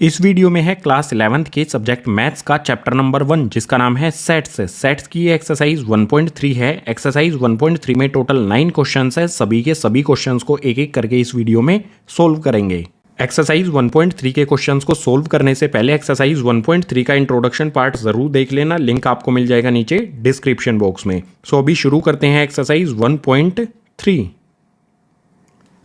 इस वीडियो में है क्लास 11th के सब्जेक्ट मैथ्स का चैप्टर नंबर 1 जिसका नाम है सेट्स। सेट्स की ये एक्सरसाइज 1.3 है। एक्सरसाइज 1.3 में टोटल 9 क्वेश्चंस है। सभी के सभी क्वेश्चंस को एक एक करके इस वीडियो में सोल्व करेंगे। एक्सरसाइज 1.3 के क्वेश्चंस को सोल्व करने से पहले एक्सरसाइज 1.3 का इंट्रोडक्शन पार्ट जरूर देख लेना, लिंक आपको मिल जाएगा नीचे डिस्क्रिप्शन बॉक्स में। सो अभी शुरू करते हैं एक्सरसाइज 1.3।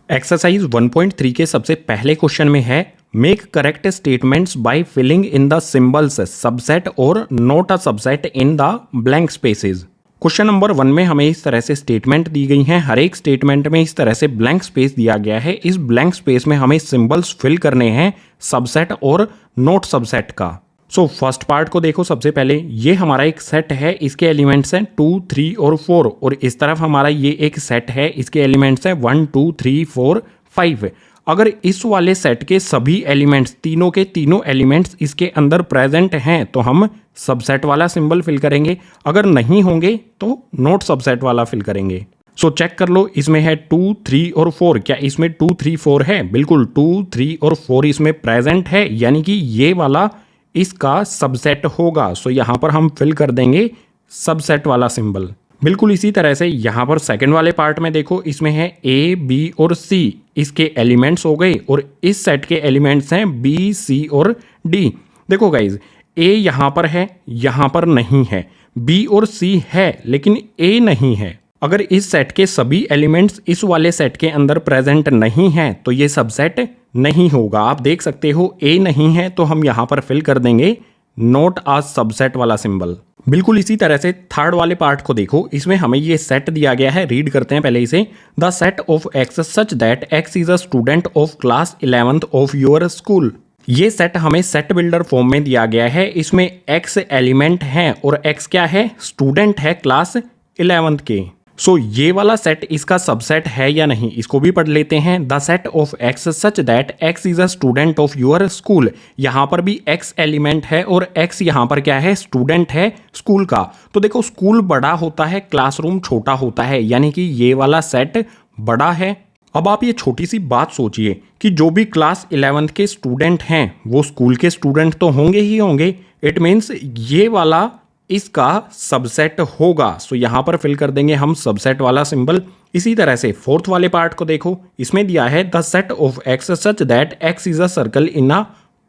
एक्सरसाइज 1.3 के सबसे पहले क्वेश्चन में है make correct statements by filling in the symbols subset और not a subset in the blank spaces. Question number 1 में हमें इस तरह से स्टेटमेंट दी गई हैं। हर एक स्टेटमेंट में इस तरह से ब्लैंक स्पेस दिया गया है। इस ब्लैंक स्पेस में हमें सिंबल्स फिल करने हैं सबसेट और नॉट सबसेट का। सो फर्स्ट पार्ट को देखो। सबसे पहले ये हमारा एक सेट है, इसके एलिमेंट्स हैं 2, 3 और 4 और इस तरफ हमारा ये एक सेट है, इसके एलिमेंट्स हैं 1, 2, 3, 4, 5। अगर इस वाले सेट के सभी एलिमेंट्स, तीनों के तीनों एलिमेंट्स इसके अंदर प्रेजेंट हैं तो हम सबसेट वाला सिंबल फिल करेंगे। अगर नहीं होंगे तो नॉट सबसेट वाला फिल करेंगे। सो चेक कर लो, इसमें है 2, 3 और 4। क्या इसमें 2, 3, 4 है? बिल्कुल 2, 3 और 4 इसमें प्रेजेंट है, यानी कि ये वाला इसका सबसेट होगा। सो यहां पर हम फिल कर देंगे सबसेट वाला सिंबल। बिल्कुल इसी तरह से यहां पर सेकंड वाले पार्ट में देखो, इसमें है A, B और C, इसके एलिमेंट्स हो गए और इस सेट के एलिमेंट्स हैं B, C और D। देखो गाइज, A यहां पर है, यहां पर नहीं है, B और C है लेकिन A नहीं है। अगर इस सेट के सभी एलिमेंट्स इस वाले सेट के अंदर प्रेजेंट नहीं है तो ये सबसेट नहीं होगा। आप देख सकते हो A नहीं है तो हम यहां पर फिल कर देंगे नॉट अ सबसेट वाला सिंबल। बिल्कुल इसी तरह से थर्ड वाले पार्ट को देखो, इसमें हमें ये सेट दिया गया है। रीड करते हैं पहले इसे। The set of X such that X is a student of class 11th of your school. ये सेट हमें सेट बिल्डर फॉर्म में दिया गया है। इसमें एक्स एलिमेंट है और एक्स क्या है? स्टूडेंट है क्लास 11th के। सो ये वाला सेट इसका सबसेट है या नहीं, इसको भी पढ़ लेते हैं। The set of X such that X is a student of your school. यहां पर भी एक्स एलिमेंट है और एक्स यहां पर क्या है? स्टूडेंट है स्कूल का। तो देखो, स्कूल बड़ा होता है, क्लासरूम छोटा होता है, यानी कि ये वाला सेट बड़ा है। अब आप ये छोटी सी बात सोचिए कि जो भी क्लास 11th के स्टूडेंट हैं वो स्कूल के स्टूडेंट तो होंगे ही होंगे। इट मीन्स ये वाला इसका सबसेट होगा। सो यहां पर फिल कर देंगे हम सबसेट वाला सिंबल। इसी तरह से फोर्थ वाले पार्ट को देखो, इसमें दिया है the set of X such that X is a circle in a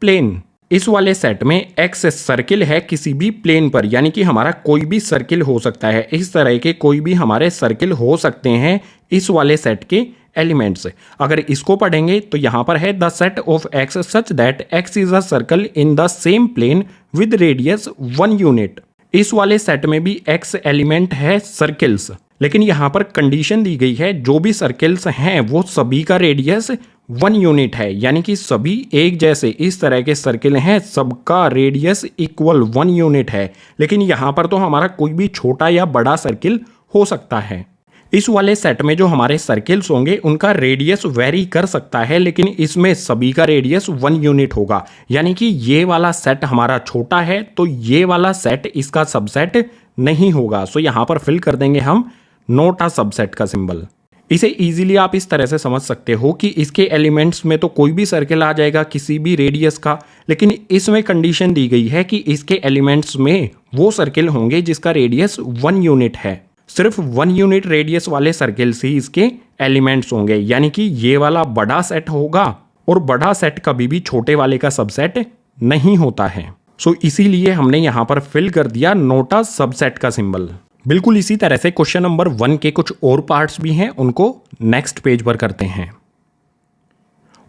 plane. इस वाले सेट में एक्स सर्किल है किसी भी प्लेन पर, यानी कि हमारा कोई भी सर्किल हो सकता है। इस तरह के कोई भी हमारे सर्किल हो सकते हैं इस वाले सेट के एलिमेंट्स। अगर इसको पढ़ेंगे तो यहां पर है the set of X such that X is a circle in the same plane with radius 1 unit. इस वाले सेट में भी एक्स एलिमेंट है सर्किल्स, लेकिन यहां पर कंडीशन दी गई है जो भी सर्किल्स हैं वो सभी का रेडियस 1 यूनिट है, यानी कि सभी एक जैसे इस तरह के सर्किल हैं, सबका रेडियस इक्वल 1 यूनिट है। लेकिन यहां पर तो हमारा कोई भी छोटा या बड़ा सर्किल हो सकता है। इस वाले सेट में जो हमारे सर्किल्स होंगे उनका रेडियस वेरी कर सकता है, लेकिन इसमें सभी का रेडियस 1 यूनिट होगा, यानी कि ये वाला सेट हमारा छोटा है तो ये वाला सेट इसका सबसेट नहीं होगा। सो यहां पर फिल कर देंगे हम नॉट अ सबसेट का सिंबल। इसे इजीली आप इस तरह से समझ सकते हो कि इसके एलिमेंट्स में तो कोई भी सर्किल आ जाएगा किसी भी रेडियस का, लेकिन इसमें कंडीशन दी गई है कि इसके एलिमेंट्स में वो सर्किल होंगे जिसका रेडियस 1 यूनिट है। सिर्फ 1 यूनिट रेडियस वाले सर्किल्स ही इसके एलिमेंट्स होंगे, यानी कि ये वाला बड़ा सेट होगा और बड़ा सेट कभी भी छोटे वाले का सबसेट नहीं होता है। सो इसीलिए हमने यहां पर फिल कर दिया नॉट अ सबसेट का सिंबल। बिल्कुल इसी तरह से क्वेश्चन नंबर 1 के कुछ और पार्ट्स भी हैं, उनको नेक्स्ट पेज पर करते हैं।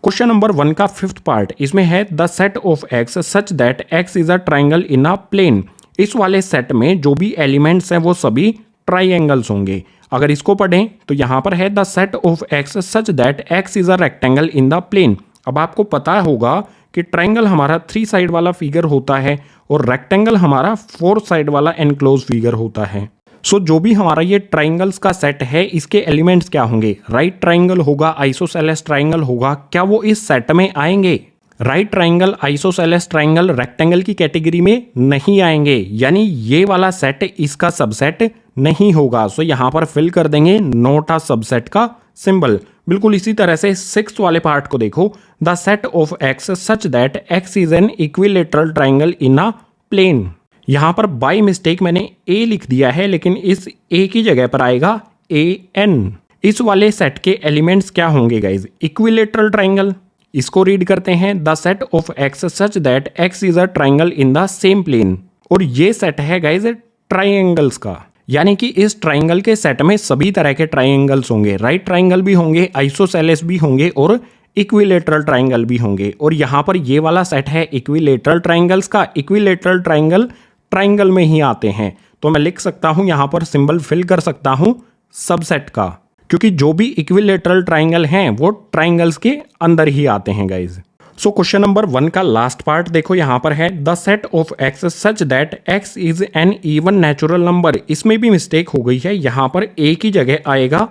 क्वेश्चन नंबर 1 का 5th पार्ट, इसमें है the set of X such that X is a triangle in a plane. इस वाले सेट में जो भी एलिमेंट्स हैं वो सभी ट्राइएंगल्स होंगे। अगर इसको पढ़ें तो यहां पर है the set of X such that X is a rectangle in the plane. अब आपको पता होगा कि ट्राइंगल हमारा 3 साइड वाला फिगर होता है और रेक्टेंगल हमारा 4 साइड वाला एनक्लोज फिगर होता है। सो जो भी हमारा ये ट्राइंगल्स का सेट है इसके एलिमेंट्स क्या होंगे? राइट ट्राइंगल होगा, आइसोसेलेस ट्राइंगल होगा। क्या वो इस सेट में आएंगे? Right triangle, isosceles triangle rectangle की कैटेगरी में नहीं आएंगे, यानी ये वाला सेट इसका सबसेट नहीं होगा। सो यहां पर फिल कर देंगे नॉट अ सबसेट का सिंबल। बिल्कुल इसी तरह से सिक्स्थ वाले पार्ट को देखो, the set of X such that X is an equilateral triangle in a plane. यहां पर बाय मिस्टेक मैंने ए लिख दिया है, लेकिन इस ए की जगह पर आएगा ए एन। इस वाले सेट के एलिमेंट्स क्या होंगे गाइज? Equilateral triangle. इसको रीड करते हैं, the set of X such that X is a triangle in the same plane. और ये सेट है गाइज ट्राइंगल्स का, यानी कि इस ट्राइंगल के सेट में सभी तरह के ट्राइंगल्स होंगे, राइट ट्राइंगल भी होंगे, आइसोसेलेस भी होंगे और इक्विलेटरल ट्राइंगल भी होंगे। और यहाँ पर ये वाला सेट है इक्विलेटरल ट्राइंगल्स का। इक्विलेटरल ट्राइंगल ट्राइंगल में ही आते हैं, तो मैं लिख सकता हूं यहां पर सिंबल फिल कर सकता हूं सबसेट का, क्योंकि जो भी इक्विलेटरल ट्राइंगल हैं वो ट्राइंगल्स के अंदर ही आते हैं गाइज। सो क्वेश्चन नंबर 1 का लास्ट पार्ट देखो, यहां पर है the set of X such that X is N even natural number. इसमें भी मिस्टेक हो गई है, यहां पर ए की जगह आएगा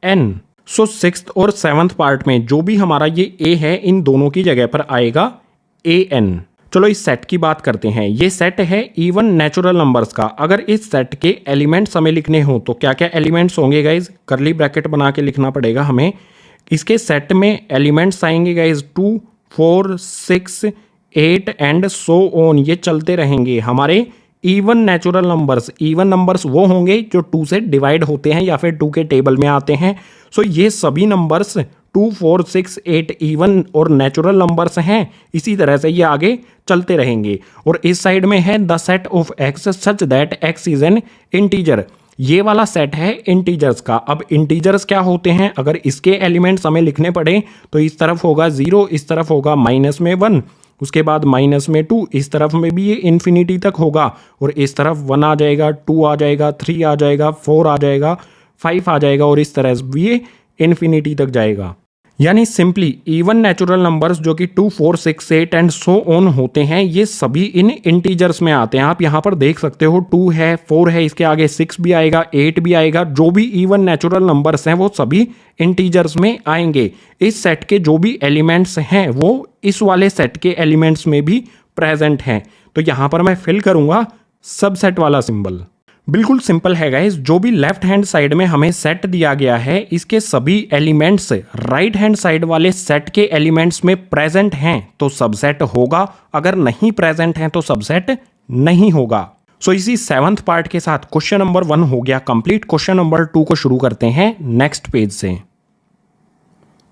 एन। सो सिक्स्थ और सेवंथ पार्ट में जो भी हमारा ये ए है, इन दोनों की जगह पर आएगा ए एन। चलो इस सेट की बात करते हैं। ये सेट है इवन नेचुरल नंबर्स का। अगर इस सेट के एलिमेंट्स हमें लिखने हो तो क्या क्या एलिमेंट्स होंगे गाइज? कर्ली ब्रैकेट बना के लिखना पड़ेगा हमें। इसके सेट में एलिमेंट्स आएंगे गाइज 2, 4, 6, 8 एंड सो ऑन। ये चलते रहेंगे हमारे even natural numbers. Even numbers वो होंगे जो 2 से डिवाइड होते हैं या फिर 2 के टेबल में आते हैं। सो ये सभी नंबर्स 2, 4, 6, 8 इवन और नेचुरल नंबर्स हैं। इसी तरह से ये आगे चलते रहेंगे। और इस साइड में है the set of X such that X is N integer. ये वाला सेट है इंटीजर्स का। अब इंटीजर्स क्या होते हैं? अगर इसके एलिमेंट्स हमें लिखने पड़े तो इस तरफ होगा 0, इस तरफ होगा माइनस में 1, उसके बाद माइनस में 2, इस तरफ में भी ये इन्फिनिटी तक होगा, और इस तरफ 1 आ जाएगा, 2 आ जाएगा, 3 आ जाएगा, 4 आ जाएगा, 5 आ जाएगा, और इस तरह से ये इन्फिनिटी तक जाएगा। यानी सिंपली इवन नेचुरल नंबर्स जो कि 2, 4, 6, 8 एंड सो ऑन होते हैं, ये सभी इन इंटीजर्स में आते हैं। आप यहाँ पर देख सकते हो 2 है, 4 है, इसके आगे 6 भी आएगा, 8 भी आएगा। जो भी इवन नेचुरल नंबर्स हैं वो सभी इंटीजर्स में आएंगे। इस सेट के जो भी एलिमेंट्स हैं वो इस वाले सेट के एलिमेंट्स में भी प्रेजेंट हैं। तो यहाँ पर मैं फिल करूँगा सबसेट वाला सिंबल। बिल्कुल सिंपल है गाइस। जो भी लेफ्ट हैंड साइड में हमें सेट दिया गया है, इसके सभी एलिमेंट्स राइट हैंड साइड वाले सेट के एलिमेंट्स में प्रेजेंट हैं तो सबसेट होगा, अगर नहीं प्रेजेंट हैं तो सबसेट नहीं होगा। सो इसी सेवंथ पार्ट के साथ क्वेश्चन नंबर 1 हो गया कंप्लीट। क्वेश्चन नंबर 2 को शुरू करते हैं नेक्स्ट पेज से।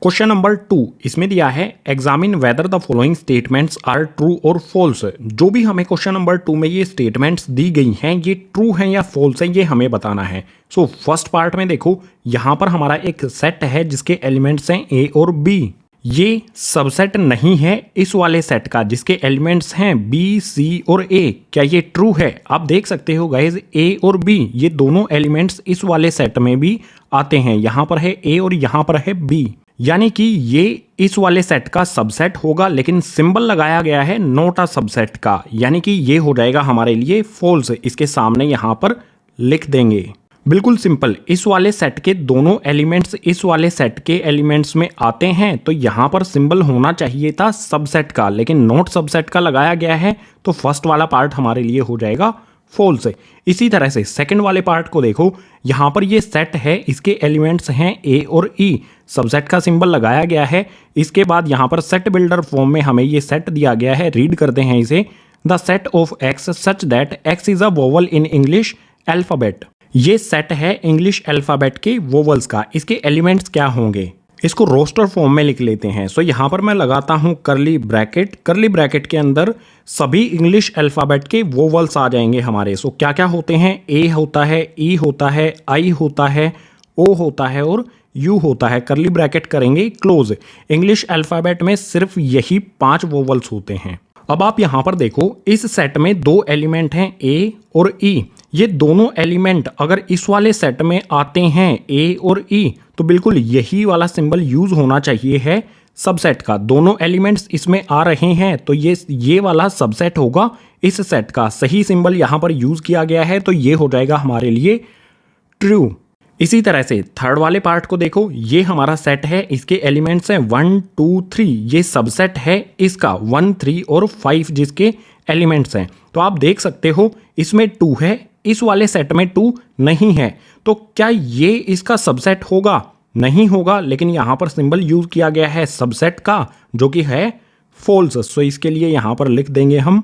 क्वेश्चन नंबर 2 इसमें दिया है examine whether the following statements are true और फॉल्स। जो भी हमें क्वेश्चन नंबर 2 में ये स्टेटमेंट्स दी गई हैं, ये ट्रू हैं या फॉल्स हैं, ये हमें बताना है। सो फर्स्ट पार्ट में देखो, यहां पर हमारा एक सेट है जिसके एलिमेंट्स हैं ए और बी। ये सबसेट नहीं है इस वाले सेट का जिसके एलिमेंट्स हैं बी, सी और ए। क्या ये ट्रू है? आप देख सकते हो गाइज, ए और बी ये दोनों एलिमेंट्स इस वाले सेट में भी आते हैं। यहां पर है ए और यहां पर है बी, यानी कि ये इस वाले सेट का सबसेट होगा, लेकिन सिंबल लगाया गया है नॉट अ सबसेट का, यानी कि ये हो जाएगा हमारे लिए फॉल्स। इसके सामने यहां पर लिख देंगे। बिल्कुल सिंपल। इस वाले सेट के दोनों एलिमेंट्स इस वाले सेट के एलिमेंट्स में आते हैं तो यहां पर सिंबल होना चाहिए था सबसेट का, लेकिन नॉट सबसेट का लगाया गया है, तो फर्स्ट वाला पार्ट हमारे लिए हो जाएगा फॉल्स। इसी तरह से सेकंड वाले पार्ट को देखो, यहां पर ये सेट है, इसके एलिमेंट्स हैं ए और ई, सबसेट का सिंबल लगाया गया है। इसके बाद यहां पर सेट बिल्डर फॉर्म में हमें ये सेट दिया गया है। रीड करते हैं इसे, the set of X such that X is a vowel in English alphabet. ये सेट है इंग्लिश अल्फाबेट के वोवल्स का। इसके एलिमेंट्स क्या होंगे, इसको रोस्टर फॉर्म में लिख लेते हैं। सो यहां पर मैं लगाता हूं करली ब्रैकेट। करली ब्रैकेट के अंदर सभी इंग्लिश अल्फाबेट के वोवल्स आ जाएंगे हमारे। सो क्या क्या होते हैं? ए होता है, ई होता है, आई होता है, ओ होता है और यू होता है। करली ब्रैकेट करेंगे क्लोज। इंग्लिश अल्फाबेट में सिर्फ यही 5 वोवल्स होते हैं। अब आप यहां पर देखो, इस सेट में 2 एलिमेंट हैं ए और ई। ये दोनों एलिमेंट अगर इस वाले सेट में आते हैं ए और ई, तो बिल्कुल यही वाला सिंबल यूज होना चाहिए है सबसेट का। दोनों एलिमेंट्स इसमें आ रहे हैं तो ये वाला सबसेट होगा इस सेट का। सही सिंबल यहां पर यूज किया गया है तो ये हो जाएगा हमारे लिए ट्रू। इसी तरह से थर्ड वाले पार्ट को देखो, ये हमारा सेट है, इसके एलिमेंट्स हैं 1, 2, 3। ये सबसेट है इसका 1, 3 और 5 जिसके एलिमेंट्स हैं। तो आप देख सकते हो इसमें 2 है, इस वाले सेट में 2 नहीं है। तो क्या ये इसका सबसेट होगा? नहीं होगा, लेकिन यहाँ पर सिंबल यूज किया गया है सबसेट का जो कि है फॉल्स। सो इसके लिए यहाँ पर लिख देंगे हम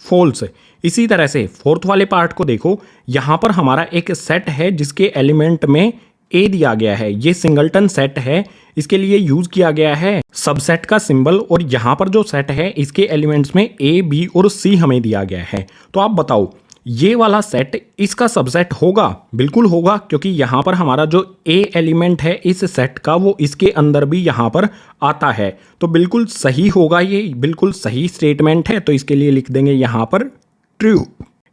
फॉल्स। इसी तरह से फोर्थ वाले पार्ट को देखो, यहाँ पर हमारा एक सेट है जिसके एलिमेंट में ए दिया गया है, ये सिंगलटन सेट है, इसके लिए यूज किया गया है सबसेट का सिंबल। और यहाँ पर जो सेट है इसके एलिमेंट्स में ए, बी और सी हमें दिया गया है। तो आप बताओ ये वाला सेट इसका सबसेट होगा? बिल्कुल होगा, क्योंकि यहाँ पर हमारा जो ए एलिमेंट है इस सेट का वो इसके अंदर भी यहाँ पर आता है। तो बिल्कुल सही होगा, ये बिल्कुल सही स्टेटमेंट है। तो इसके लिए लिख देंगे यहाँ पर ट्रू।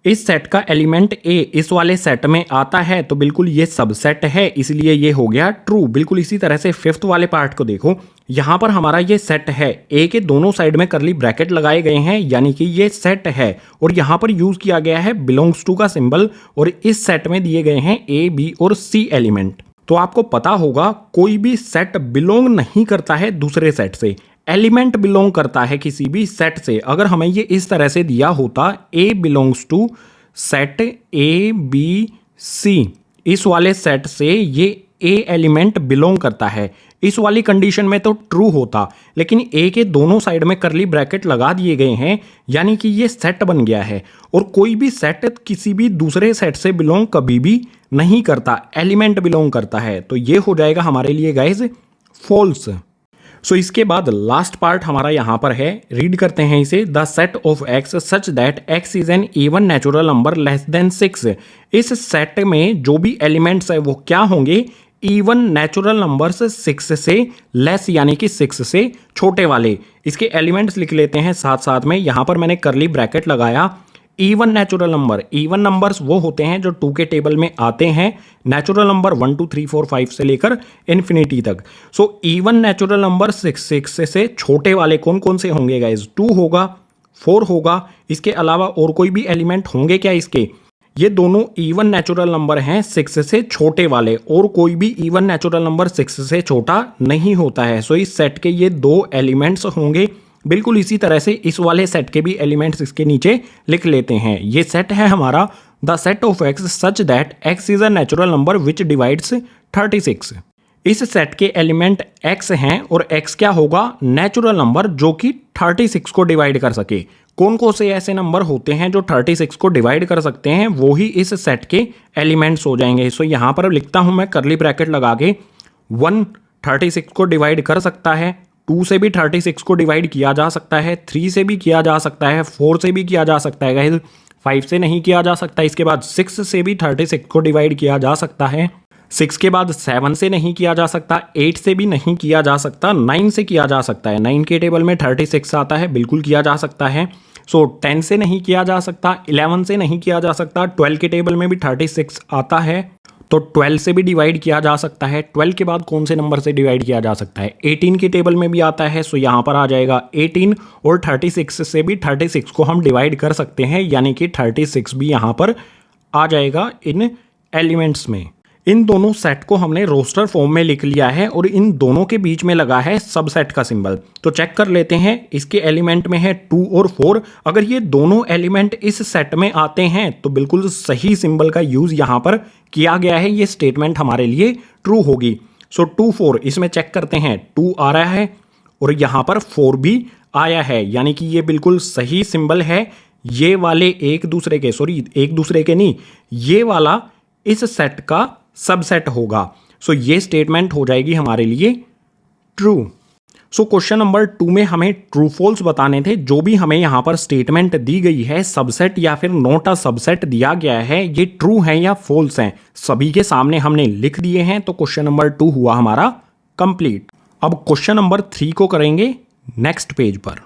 इस सेट का एलिमेंट ए इस वाले सेट में आता है, तो बिल्कुल ये सबसेट है, इसलिए ये हो गया ट्रू। बिल्कुल इसी तरह से फिफ्थ वाले पार्ट को देखो, यहाँ पर हमारा ये सेट है, ए के दोनों साइड में करली ब्रैकेट लगाए गए हैं, यानी कि ये सेट है। और यहाँ पर यूज किया गया है बिलोंग्स टू का सिंबल, और इस सेट में दिए गए हैं ए, बी और सी एलिमेंट। तो आपको पता होगा कोई भी सेट बिलोंग नहीं करता है दूसरे सेट से, एलिमेंट बिलोंग करता है किसी भी सेट से। अगर हमें ये इस तरह से दिया होता A belongs to set A B C, इस वाले सेट से ये ए एलिमेंट बिलोंग करता है, इस वाली कंडीशन में तो ट्रू होता। लेकिन ए के दोनों साइड में करली ब्रैकेट लगा दिए गए हैं, यानी कि ये सेट बन गया है। और कोई भी सेट किसी भी दूसरे सेट से बिलोंग कभी भी नहीं करता, एलिमेंट बिलोंग करता है। तो ये हो जाएगा हमारे लिए गाइज फॉल्स। सो इसके बाद लास्ट पार्ट हमारा यहां पर है, रीड करते हैं इसे। The set of X such that X is N even natural number less than 6। इस सेट में जो भी एलिमेंट्स है वो क्या होंगे? इवन नेचुरल नंबर्स 6 से लेस, यानी कि 6 से छोटे वाले। इसके एलिमेंट्स लिख लेते हैं साथ साथ में। यहां पर मैंने करली ब्रैकेट लगाया। Even natural number, even numbers वो होते हैं जो 2 के टेबल में आते हैं। नेचुरल नंबर 1 2 3 4 5 से लेकर इन्फिनिटी तक। सो इवन नेचुरल नंबर 6 से छोटे वाले कौन कौन से होंगे गाइज? 2 होगा, 4 होगा। इसके अलावा और कोई भी एलिमेंट होंगे क्या इसके? ये दोनों इवन नेचुरल नंबर हैं 6 से छोटे वाले, और कोई भी इवन नेचुरल नंबर 6 से छोटा नहीं होता है। सो इस सेट के ये 2 एलिमेंट्स होंगे। बिल्कुल इसी तरह से इस वाले सेट के भी एलिमेंट्स इसके नीचे लिख लेते हैं। ये सेट है हमारा the set of X such that X is a natural number which divides 36। इस सेट के एलिमेंट एक्स हैं, और एक्स क्या होगा? नेचुरल नंबर जो कि 36 को डिवाइड कर सके। कौन कौन से ऐसे नंबर होते हैं जो 36 को डिवाइड कर सकते हैं? वो ही इस सेट के एलिमेंट्स हो जाएंगे। सो यहाँ पर लिखता हूँ मैं करली ब्रैकेट लगा के, 1 36 को डिवाइड कर सकता है, 2 से भी 36 को डिवाइड किया जा सकता है, 3 से भी किया जा सकता है, 4 से भी किया जा सकता है गाइस, 5 से नहीं किया जा सकता। इसके बाद 6 से भी 36 को डिवाइड किया जा सकता है, 6 के बाद 7 से नहीं किया जा सकता, 8 से भी नहीं किया जा सकता, 9 से किया जा सकता है। 9 के टेबल में 36 आता है, बिल्कुल किया जा सकता है। सो 10 से नहीं किया जा सकता, 11 से नहीं किया जा सकता, 12 के टेबल में भी 36 आता है, तो 12 से भी डिवाइड किया जा सकता है। 12 के बाद कौन से नंबर से डिवाइड किया जा सकता है? 18 के टेबल में भी आता है। सो यहाँ पर आ जाएगा 18, और 36 से भी 36 को हम डिवाइड कर सकते हैं, यानी कि 36 भी यहाँ पर आ जाएगा इन एलिमेंट्स में। इन दोनों सेट को हमने रोस्टर फॉर्म में लिख लिया है, और इन दोनों के बीच में लगा है सबसेट का सिंबल। तो चेक कर लेते हैं, इसके एलिमेंट में है 2 और 4। अगर ये दोनों एलिमेंट इस सेट में आते हैं तो बिल्कुल सही सिंबल का यूज यहाँ पर किया गया है, ये स्टेटमेंट हमारे लिए ट्रू होगी। सो 2 4 इसमें चेक करते हैं, 2 आ रहा है और यहाँ पर 4 भी आया है, यानी कि ये बिल्कुल सही सिंबल है। ये वाले एक दूसरे के नहीं, ये वाला इस सेट का सबसेट होगा। सो ये स्टेटमेंट हो जाएगी हमारे लिए ट्रू। सो क्वेश्चन नंबर 2 में हमें ट्रू फॉल्स बताने थे। जो भी हमें यहां पर स्टेटमेंट दी गई है, सबसेट या फिर नॉट अ सबसेट दिया गया है, ये ट्रू है या फॉल्स है, सभी के सामने हमने लिख दिए हैं। तो क्वेश्चन नंबर 2 हुआ हमारा कंप्लीट। अब क्वेश्चन नंबर 3 को करेंगे नेक्स्ट पेज पर।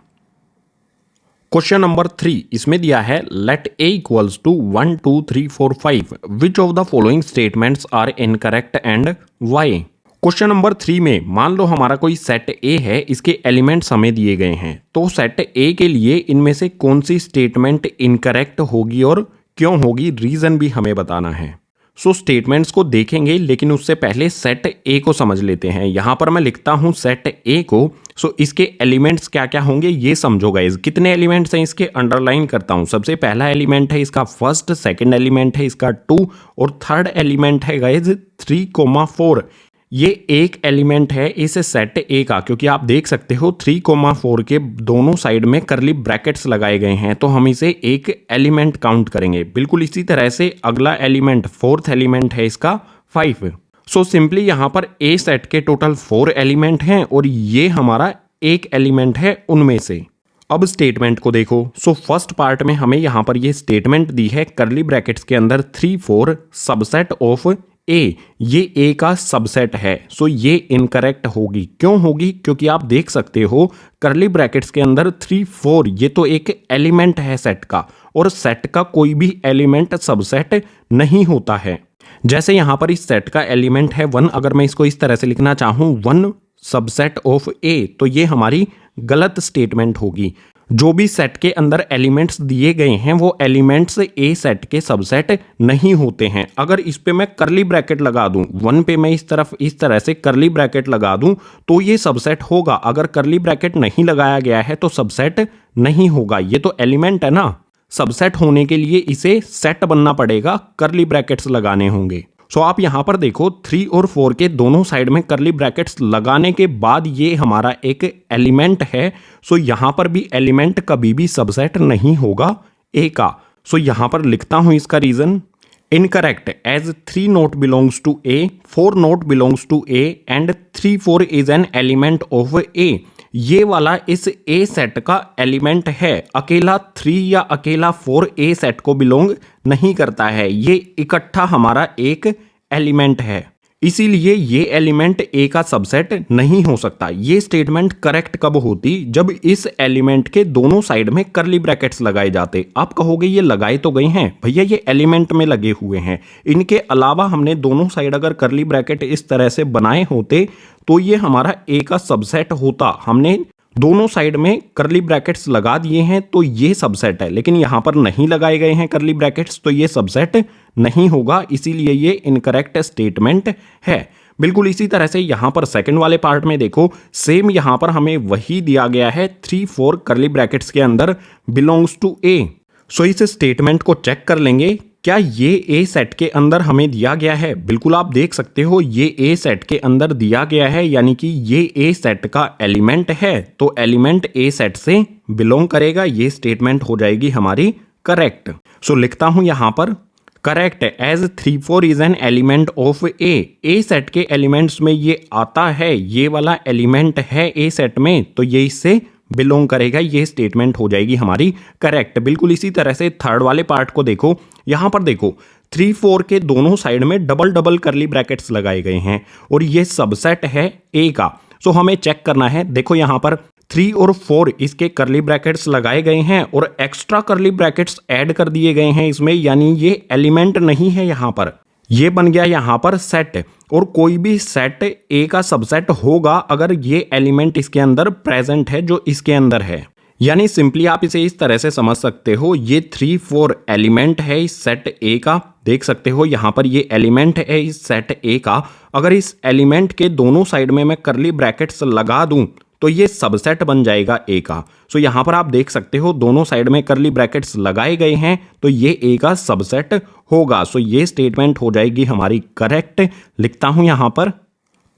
क्वेश्चन नंबर 3 इसमें दिया है let A equals to 1 2 3 4 5 which of the following statements are incorrect and why. Question number 3 में मान लो हमारा कोई सेट ए है, इसके एलिमेंट्स हमें दिए गए हैं, तो सेट ए के लिए इनमें से कौन सी स्टेटमेंट इनकरेक्ट होगी और क्यों होगी, रीजन भी हमें बताना है। सो स्टेटमेंट्स को देखेंगे, लेकिन उससे पहले सेट ए को समझ लेते हैं। यहां पर मैं लिखता हूं सेट ए को। सो इसके एलिमेंट्स क्या क्या होंगे ये समझो गाइस। कितने एलिमेंट्स हैं इसके, अंडरलाइन करता हूं। सबसे पहला एलिमेंट है इसका 1, सेकंड एलिमेंट है इसका 2, और थर्ड एलिमेंट है गाइस 3, 4। ये एक एलिमेंट है इस सेट ए का, क्योंकि आप देख सकते हो 3,4 के दोनों साइड में करली ब्रैकेट्स लगाए गए हैं, तो हम इसे एक एलिमेंट काउंट करेंगे। बिल्कुल इसी तरह से अगला एलिमेंट, फोर्थ एलिमेंट है इसका 5। सो सिंपली यहाँ पर ए सेट के टोटल 4 एलिमेंट हैं और ये हमारा एक एलिमेंट है उनमें से। अब स्टेटमेंट को देखो। सो फर्स्ट पार्ट में हमें यहाँ पर ये स्टेटमेंट दी है करली ब्रैकेट्स के अंदर 3 4 सबसेट ऑफ ए, ये ए का सबसेट है। सो ये इनकरेक्ट होगी। क्यों होगी? क्योंकि आप देख सकते हो करली ब्रैकेट्स के अंदर 3 4 ये तो एक एलिमेंट है सेट का, और सेट का कोई भी एलिमेंट सबसेट नहीं होता है। जैसे यहां पर इस सेट का एलिमेंट है 1, अगर मैं इसको इस तरह से लिखना चाहूं 1 सबसेट ऑफ ए, तो ये हमारी गलत स्टेटमेंट होगी। जो भी सेट के अंदर एलिमेंट्स दिए गए हैं वो एलिमेंट्स ए सेट के सबसेट नहीं होते हैं। अगर इस पे मैं करली ब्रैकेट लगा दूं, 1 पे मैं इस तरफ इस तरह से करली ब्रैकेट लगा दूं तो ये सबसेट होगा। अगर करली ब्रैकेट नहीं लगाया गया है तो सबसेट नहीं होगा। ये तो एलिमेंट है ना, सबसेट होने के लिए इसे सेट बनना पड़ेगा, करली ब्रैकेट्स लगाने होंगे। सो आप यहां पर देखो 3 और 4 के दोनों साइड में करली ब्रैकेट्स लगाने के बाद ये हमारा एक एलिमेंट है। सो यहां पर भी एलिमेंट कभी भी सबसेट नहीं होगा ए का। सो यहां पर लिखता हूं इसका reason, incorrect as 3 not belongs to A, 4 not belongs to A and 3 4 is an element of A. ये वाला इस ए सेट का एलिमेंट है, अकेला 3 या अकेला 4 ए सेट को बिलोंग नहीं करता है। ये इकट्ठा हमारा एक एलिमेंट है, इसीलिए ये एलिमेंट ए का सबसेट नहीं हो सकता। ये स्टेटमेंट करेक्ट कब होती? जब इस एलिमेंट के दोनों साइड में करली ब्रैकेट्स लगाए जाते। आप कहोगे ये लगाए तो गए हैं भैया, ये एलिमेंट में लगे हुए हैं, इनके अलावा हमने दोनों साइड अगर करली ब्रैकेट इस तरह से बनाए होते तो ये हमारा ए का सबसेट होता। हमने दोनों साइड में करली ब्रैकेट्स लगा दिए हैं तो ये सबसेट है, लेकिन यहां पर नहीं लगाए गए हैं करली ब्रैकेट्स तो ये सबसेट नहीं होगा, इसीलिए ये इनकरेक्ट स्टेटमेंट है। बिल्कुल इसी तरह से यहां पर सेकंड वाले पार्ट में देखो, सेम यहां पर हमें वही दिया गया है 3 4 करली ब्रैकेट्स के अंदर बिलोंग्स टू ए। सो इस स्टेटमेंट को चेक कर लेंगे, क्या ये ए सेट के अंदर हमें दिया गया है? बिल्कुल आप देख सकते हो ये ए सेट के अंदर दिया गया है, यानी कि ये ए सेट का एलिमेंट है, तो एलिमेंट ए सेट से बिलोंग करेगा। ये स्टेटमेंट हो जाएगी हमारी करेक्ट। सो लिखता हूं यहां पर, correct as 3 4 is an element of A. A set के एलिमेंट्स में ये आता है, ये वाला एलिमेंट है ए सेट में, तो ये इससे बिलोंग करेगा। ये स्टेटमेंट हो जाएगी हमारी करेक्ट। बिल्कुल इसी तरह से थर्ड वाले पार्ट को देखो, यहां पर देखो 3 4 के दोनों साइड में डबल डबल करली ब्रैकेट्स लगाए गए हैं और ये सबसेट है ए का। सो हमें चेक करना है, देखो यहां पर 3 और 4 इसके करली ब्रैकेट्स लगाए गए हैं और एक्स्ट्रा करली ब्रैकेट्स ऐड कर दिए गए हैं इसमें, यानी ये एलिमेंट नहीं है यहां पर, ये बन गया यहां पर सेट। और कोई भी सेट ए का सबसेट होगा अगर ये एलिमेंट इसके अंदर प्रेजेंट है जो इसके अंदर है। यानी सिंपली आप इसे इस तरह से समझ सकते हो, ये 3 4 एलिमेंट है इस सेट ए का, देख सकते हो यहां पर ये एलिमेंट है इस सेट ए का। अगर इस एलिमेंट के दोनों साइड में मैं करली ब्रैकेट्स लगा दूं तो ये सबसेट बन जाएगा ए का। सो यहां पर आप देख सकते हो दोनों साइड में करली ब्रैकेट्स लगाए गए हैं तो ये ए का सबसेट होगा। सो ये स्टेटमेंट हो जाएगी हमारी करेक्ट। लिखता हूं यहां पर,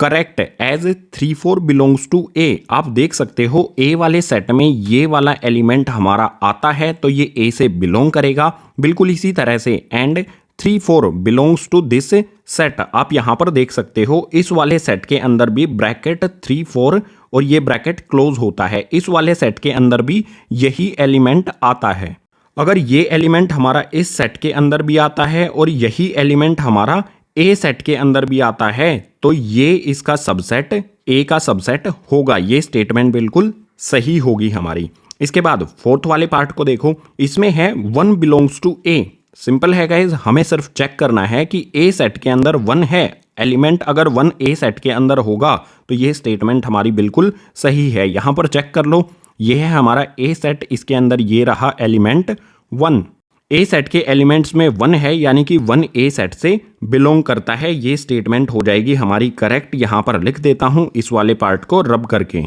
करेक्ट एज 3 4 बिलोंग्स टू ए। आप देख सकते हो ए वाले सेट में ये वाला एलिमेंट हमारा आता है तो ये ए से बिलोंग करेगा। बिल्कुल इसी तरह से and 3 4 belongs to this set. आप यहां पर देख सकते हो इस वाले सेट के अंदर भी ब्रैकेट 3 4 और ये ब्रैकेट क्लोज होता है, इस वाले सेट के अंदर भी यही एलिमेंट आता है। अगर ये एलिमेंट हमारा इस सेट के अंदर भी आता है और यही एलिमेंट हमारा ए सेट के अंदर भी आता है तो ये इसका सबसेट ए का सबसेट होगा। ये स्टेटमेंट बिल्कुल सही होगी हमारी। इसके बाद फोर्थ वाले पार्ट को देखो, इसमें है 1 बिलोंग्स टू ए। सिंपल है गाइज, हमें सिर्फ चेक करना है कि ए सेट के अंदर 1 है, एलिमेंट अगर 1 ए सेट के अंदर होगा तो ये स्टेटमेंट हमारी बिल्कुल सही है। यहां पर चेक कर लो, ये है हमारा ए सेट, इसके अंदर ये रहा एलिमेंट 1। ए सेट के एलिमेंट्स में 1 है यानी कि 1 ए सेट से बिलोंग करता है। ये स्टेटमेंट हो जाएगी हमारी करेक्ट। यहां पर लिख देता हूं इस वाले पार्ट को रब करके,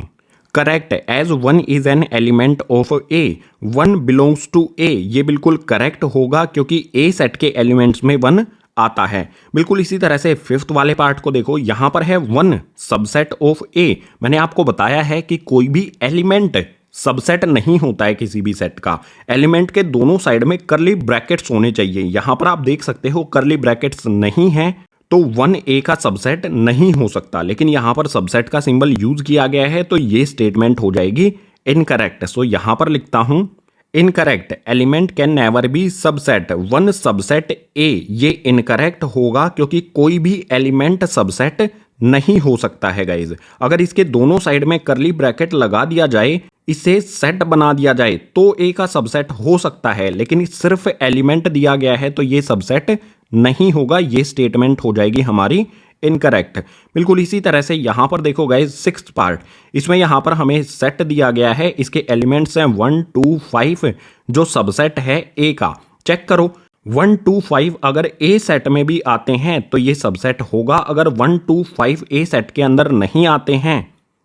correct as 1 is an element of A, 1 belongs to A. ये बिल्कुल करेक्ट होगा क्योंकि ए सेट के एलिमेंट्स में 1 आता है। बिल्कुल इसी तरह से फिफ्थ वाले पार्ट को देखो, यहां पर है वन सबसेट ऑफ ए। मैंने आपको बताया है कि कोई भी एलिमेंट सबसेट नहीं होता है किसी भी सेट का। एलिमेंट के दोनों साइड में करली ब्रैकेट्स होने चाहिए। यहां पर आप देख सकते हो करली ब्रैकेट्स नहीं है तो 1a का सबसेट नहीं हो सकता, लेकिन यहां पर सबसेट का सिंबल यूज किया गया है तो ये स्टेटमेंट हो जाएगी इनकरेक्ट। सो यहां पर लिखता हूं incorrect, element can never be subset, one subset A. ये इनकरेक्ट होगा क्योंकि कोई भी एलिमेंट सबसेट नहीं हो सकता है गाइज। अगर इसके दोनों साइड में करली ब्रैकेट लगा दिया जाए, इसे सेट बना दिया जाए तो ए का सबसेट हो सकता है, लेकिन सिर्फ एलिमेंट दिया गया है तो ये सबसेट नहीं होगा। ये स्टेटमेंट हो जाएगी हमारी इनकरेक्ट। बिल्कुल इसी तरह से यहां पर देखो गाइज सिक्स्थ पार्ट, इसमें यहां पर हमें सेट दिया गया है, इसके एलिमेंट्स हैं 1 2 5 जो सबसेट है ए का। चेक करो 1 2 5 अगर ए सेट में भी आते हैं तो ये सबसेट होगा, अगर 1 2 5 ए सेट के अंदर नहीं आते हैं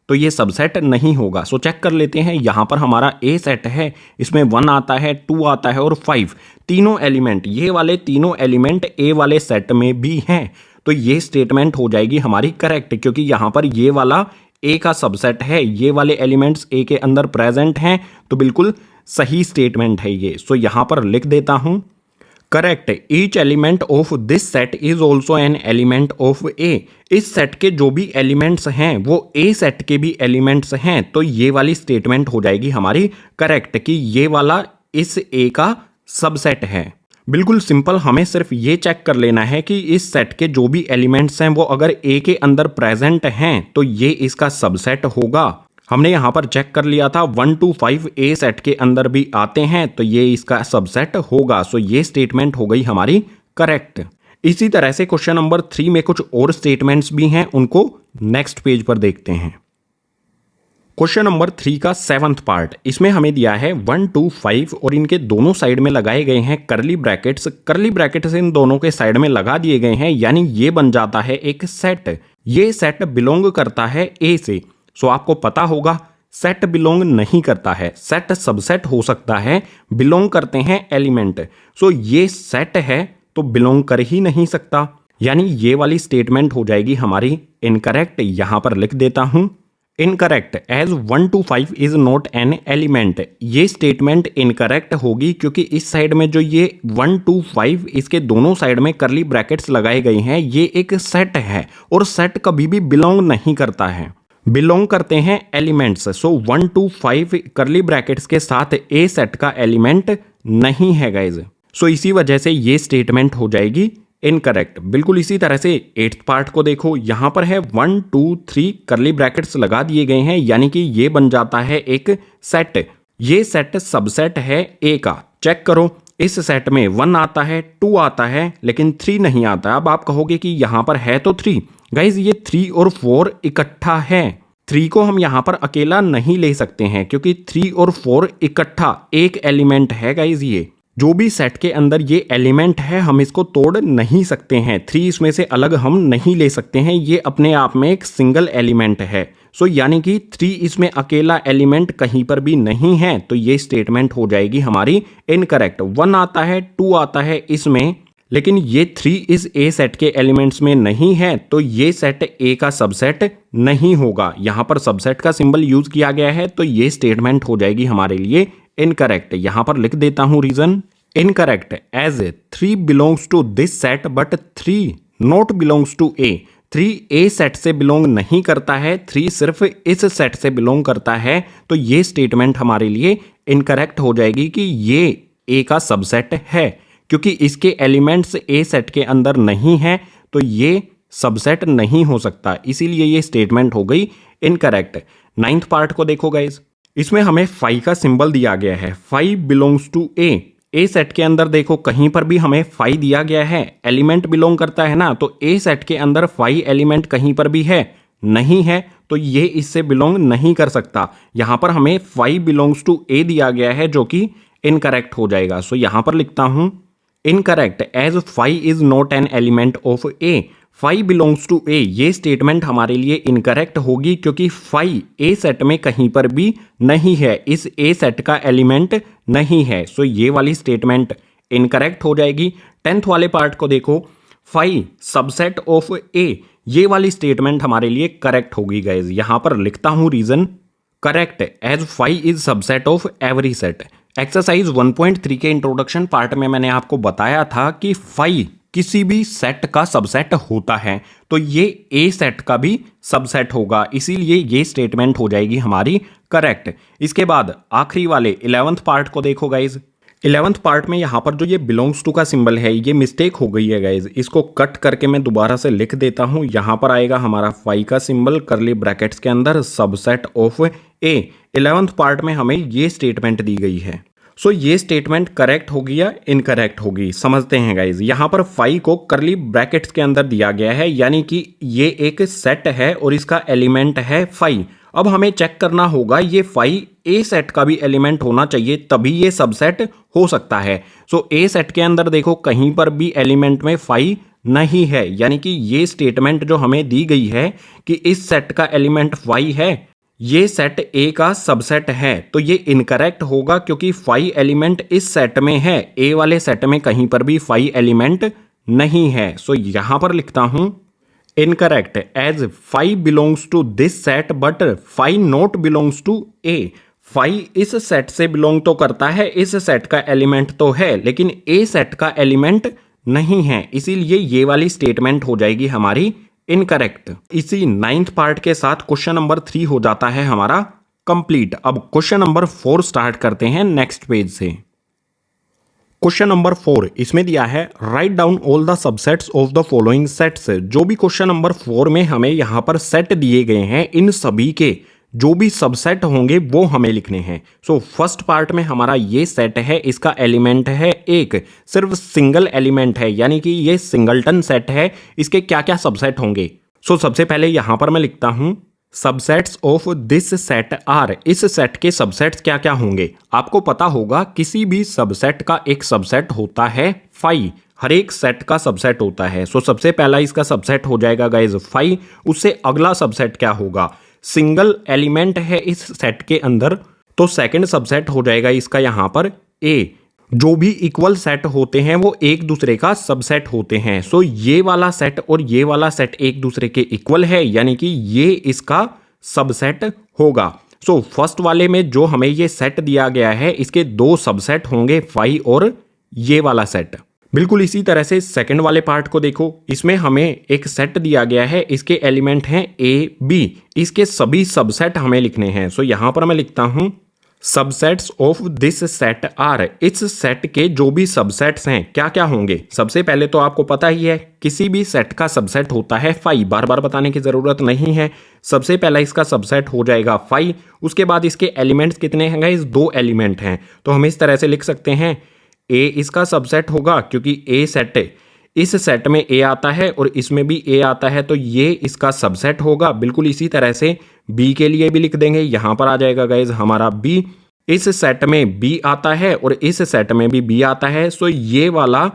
तो ये सबसेट नहीं होगा। सो चेक कर लेते हैं, यहां पर हमारा ए सेट है, इसमें 1 आता है 2 आता है और 5, तीनों एलिमेंट, ये वाले तीनों एलिमेंट ए वाले सेट में भी हैं तो ये स्टेटमेंट हो जाएगी हमारी करेक्ट, क्योंकि यहां पर ये वाला ए का सबसेट है, ये वाले एलिमेंट्स ए के अंदर प्रेजेंट हैं तो बिल्कुल सही स्टेटमेंट है ये। सो यहां पर लिख देता हूं correct, each element of this set is also an element of A. इस सेट के जो भी एलिमेंट्स हैं वो ए सेट के भी एलिमेंट्स हैं तो ये वाली स्टेटमेंट हो जाएगी हमारी करेक्ट कि ये वाला इस ए का सबसेट है। बिल्कुल सिंपल, हमें सिर्फ ये चेक कर लेना है कि इस सेट के जो भी एलिमेंट्स हैं वो अगर ए के अंदर प्रेजेंट हैं तो ये इसका सबसेट होगा। हमने यहां पर चेक कर लिया था 1 2 5 ए सेट के अंदर भी आते हैं तो ये इसका सबसेट होगा। सो ये स्टेटमेंट हो गई हमारी करेक्ट। इसी तरह से क्वेश्चन नंबर 3 में कुछ और स्टेटमेंट्स भी हैं, उनको नेक्स्ट पेज पर देखते हैं। क्वेश्चन नंबर 3 का 7th पार्ट, इसमें हमें दिया है 1 2 5 और इनके दोनों साइड में लगाए गए हैं करली ब्रैकेट्स। करली ब्रैकेट्स इन दोनों के साइड में लगा दिए गए हैं, यानी ये बन जाता है एक सेट। ये सेट बिलोंग करता है ए से। सो आपको पता होगा सेट बिलोंग नहीं करता है, सेट सबसेट हो सकता है, बिलोंग करते हैं एलिमेंट। सो ये सेट है तो बिलोंग कर ही नहीं सकता, यानी ये वाली स्टेटमेंट हो जाएगी हमारी इनकरेक्ट। यहां पर लिख देता हूं incorrect, as 1 2 5 is not an element. ये स्टेटमेंट इनकरेक्ट होगी क्योंकि इस साइड में जो ये 1 2 5 इसके दोनों साइड में करली ब्रैकेट्स लगाए गए हैं, ये एक सेट है और सेट कभी भी बिलोंग नहीं करता है, बिलोंग करते हैं एलिमेंट्स। सो 1 2 5 करली ब्रैकेट्स के साथ ए सेट का एलिमेंट नहीं है गाइज। सो इसी वजह से ये स्टेटमेंट हो जाएगी इनकरेक्ट। बिल्कुल इसी तरह से 8th पार्ट को देखो, यहां पर है 1 2 3 करली ब्रैकेट्स लगा दिए गए हैं, यानी कि ये बन जाता है एक सेट। ये सेट सबसेट है ए का। चेक करो, इस सेट में 1 आता है 2 आता है लेकिन 3 नहीं आता। अब आप कहोगे कि यहां पर है तो 3, गाइज ये 3 और 4 इकट्ठा है। 3 को हम यहां पर अकेला नहीं ले सकते हैं क्योंकि 3 और 4 इकट्ठा एक एलिमेंट है गाइज। ये जो भी सेट के अंदर ये एलिमेंट है हम इसको तोड़ नहीं सकते हैं, 3 इसमें से अलग हम नहीं ले सकते हैं, ये अपने आप में एक सिंगल एलिमेंट है। सो यानी कि 3 इसमें अकेला एलिमेंट कहीं पर भी नहीं है तो ये स्टेटमेंट हो जाएगी हमारी इनकरेक्ट। 1 आता है 2 आता है इसमें, लेकिन ये 3 इस ए सेट के एलिमेंट्स में नहीं है तो ये सेट ए का सबसेट नहीं होगा। यहां पर सबसेट का सिंबल यूज किया गया है तो ये स्टेटमेंट हो जाएगी हमारे लिए इनकरेक्ट। यहां पर लिख देता हूं reason incorrect, as 3 belongs to this set but 3 not belongs to A. 3 A set से बिलोंग नहीं करता है, 3 सिर्फ इस सेट से बिलोंग करता है तो ये स्टेटमेंट हमारे लिए इनकरेक्ट हो जाएगी कि ये ए का सबसेट है, क्योंकि इसके एलिमेंट्स ए सेट के अंदर नहीं है तो ये सबसेट नहीं हो सकता, इसीलिए ये स्टेटमेंट हो गई इनकरेक्ट। 9th पार्ट को देखो गाइज, इसमें हमें 5 का सिंबल दिया गया है, 5 बिलोंग्स टू ए सेट के अंदर देखो कहीं पर भी हमें 5 दिया गया है, एलिमेंट बिलोंग करता है ना, तो ए सेट के अंदर 5 एलिमेंट कहीं पर भी है नहीं है तो ये इससे बिलोंग नहीं कर सकता। यहां पर हमें 5 बिलोंग्स टू ए दिया गया है जो कि इनकरेक्ट हो जाएगा। सो यहां पर लिखता हूं incorrect, as 5 is not an element of A. 5 belongs to A, ये स्टेटमेंट हमारे लिए इनकरेक्ट होगी क्योंकि 5 ए सेट में कहीं पर भी नहीं है, इस ए सेट का एलिमेंट नहीं है। सो ये वाली स्टेटमेंट इनकरेक्ट हो जाएगी। 10th वाले पार्ट को देखो, फाई सबसेट ऑफ ए, ये वाली स्टेटमेंट हमारे लिए करेक्ट होगी गाइज। यहां पर लिखता हूं reason, correct as phi is subset of every set. Exercise 1.3 के इंट्रोडक्शन पार्ट में मैंने आपको बताया था कि फाई किसी भी सेट का सबसेट होता है, तो ये ए सेट का भी सबसेट होगा, इसीलिए ये स्टेटमेंट हो जाएगी हमारी करेक्ट। इसके बाद आखिरी वाले 11th पार्ट को देखो गाइज। 11th पार्ट में यहाँ पर जो ये बिलोंग्स टू का सिंबल है, ये मिस्टेक हो गई है गाइज। इसको कट करके मैं दोबारा से लिख देता हूँ। यहाँ पर आएगा हमारा फाई का सिंबल करली ब्रैकेट्स के अंदर subset of A. 11th part में हमें ये स्टेटमेंट दी गई है। सो ये स्टेटमेंट करेक्ट होगी या इनकरेक्ट होगी, समझते हैं गाइज। यहाँ पर फाई को करली ब्रैकेट्स के अंदर दिया गया है, यानी कि ये एक सेट है और इसका एलिमेंट है फाई। अब हमें चेक करना होगा ये फाई ए सेट का भी एलिमेंट होना चाहिए, तभी ये सबसेट हो सकता है। सो ए सेट के अंदर देखो कहीं पर भी एलिमेंट में फाई नहीं है, यानी कि ये स्टेटमेंट जो हमें दी गई है कि इस सेट का एलिमेंट फाई है, ये सेट ए का सबसेट है, तो ये इनकरेक्ट होगा क्योंकि फाई एलिमेंट इस सेट में है, ए वाले सेट में कहीं पर भी फाई एलिमेंट नहीं है। सो यहां पर लिखता हूं incorrect as phi belongs to this set but phi not belongs to A. Phi इस सेट से बिलोंग तो करता है, इस सेट का एलिमेंट तो है, लेकिन ए सेट का एलिमेंट नहीं है, इसीलिए ये वाली स्टेटमेंट हो जाएगी हमारी इनकरेक्ट। इसी 9th पार्ट के साथ क्वेश्चन नंबर 3 हो जाता है हमारा कंप्लीट। अब क्वेश्चन नंबर 4 स्टार्ट करते हैं नेक्स्ट पेज से। क्वेश्चन नंबर 4 इसमें दिया है write down all the subsets of the following sets. जो भी क्वेश्चन नंबर 4 में हमें यहां पर सेट दिए गए हैं, इन सभी के जो भी सबसेट होंगे वो हमें लिखने हैं। सो फर्स्ट पार्ट में हमारा ये सेट है, इसका एलिमेंट है एक, सिर्फ सिंगल एलिमेंट है, यानी कि ये सिंगलटन सेट है। इसके क्या क्या सबसेट होंगे? सो सबसे पहले यहां पर मैं लिखता हूं subsets of this set are. इस सेट के सबसेट्स क्या क्या होंगे? आपको पता होगा किसी भी सबसेट का एक सबसेट होता है फाई, हर एक सेट का सबसेट होता है। सो सबसे पहला इसका सबसेट हो जाएगा गाइज फाई। उससे अगला सबसेट क्या होगा? सिंगल एलिमेंट है इस सेट के अंदर, तो सेकंड सबसेट हो जाएगा इसका यहां पर ए। जो भी इक्वल सेट होते हैं वो एक दूसरे का सबसेट होते हैं। सो ये वाला सेट और ये वाला सेट एक दूसरे के इक्वल है, यानी कि ये इसका सबसेट होगा। सो फर्स्ट वाले में जो हमें ये सेट दिया गया है, इसके दो सबसेट होंगे फाई और ये वाला सेट। बिल्कुल इसी तरह से सेकंड वाले पार्ट को देखो, इसमें हमें एक सेट दिया गया है, इसके एलिमेंट हैं ए बी, इसके सभी सबसेट हमें लिखने हैं। सो यहां पर मैं लिखता हूं subsets of this set are. इस सेट के जो भी सबसेट्स हैं क्या क्या होंगे? सबसे पहले तो आपको पता ही है किसी भी सेट का सबसेट होता है फाई, बार बार बताने की जरूरत नहीं है। सबसे पहला इसका सबसेट हो जाएगा फाई। उसके बाद इसके एलिमेंट्स कितने हैं गाइस? दो एलिमेंट हैं, तो हम इस तरह से लिख सकते हैं ए इसका सबसेट होगा, क्योंकि ए सेट है, इस सेट में ए आता है और इसमें भी ए आता है, तो ये इसका सबसेट होगा। बिल्कुल इसी तरह से बी के लिए भी लिख देंगे, यहां पर आ जाएगा गाइज हमारा बी। इस सेट में बी आता है और इस सेट में भी बी आता है, सो ये वाला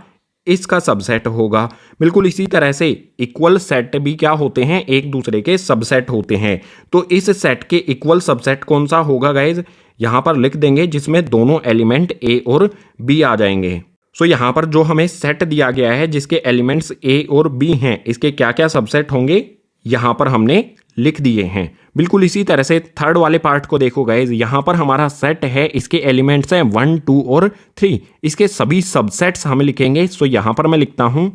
इसका सबसेट होगा। बिल्कुल इसी तरह से इक्वल सेट भी क्या होते हैं? एक दूसरे के सबसेट होते हैं। तो इस सेट के इक्वल सबसेट कौन सा होगा गाइज? यहां पर लिख देंगे जिसमें दोनों एलिमेंट ए और बी आ जाएंगे। सो यहां पर जो हमें सेट दिया गया है जिसके एलिमेंट्स ए और बी हैं, इसके क्या क्या सबसेट होंगे यहां पर हमने लिख दिए हैं। बिल्कुल इसी तरह से थर्ड वाले पार्ट को देखो गाइज, यहां पर हमारा सेट है, इसके एलिमेंट्स हैं 1 2 और 3, इसके सभी सबसेट्स हम लिखेंगे। सो यहां पर मैं लिखता हूं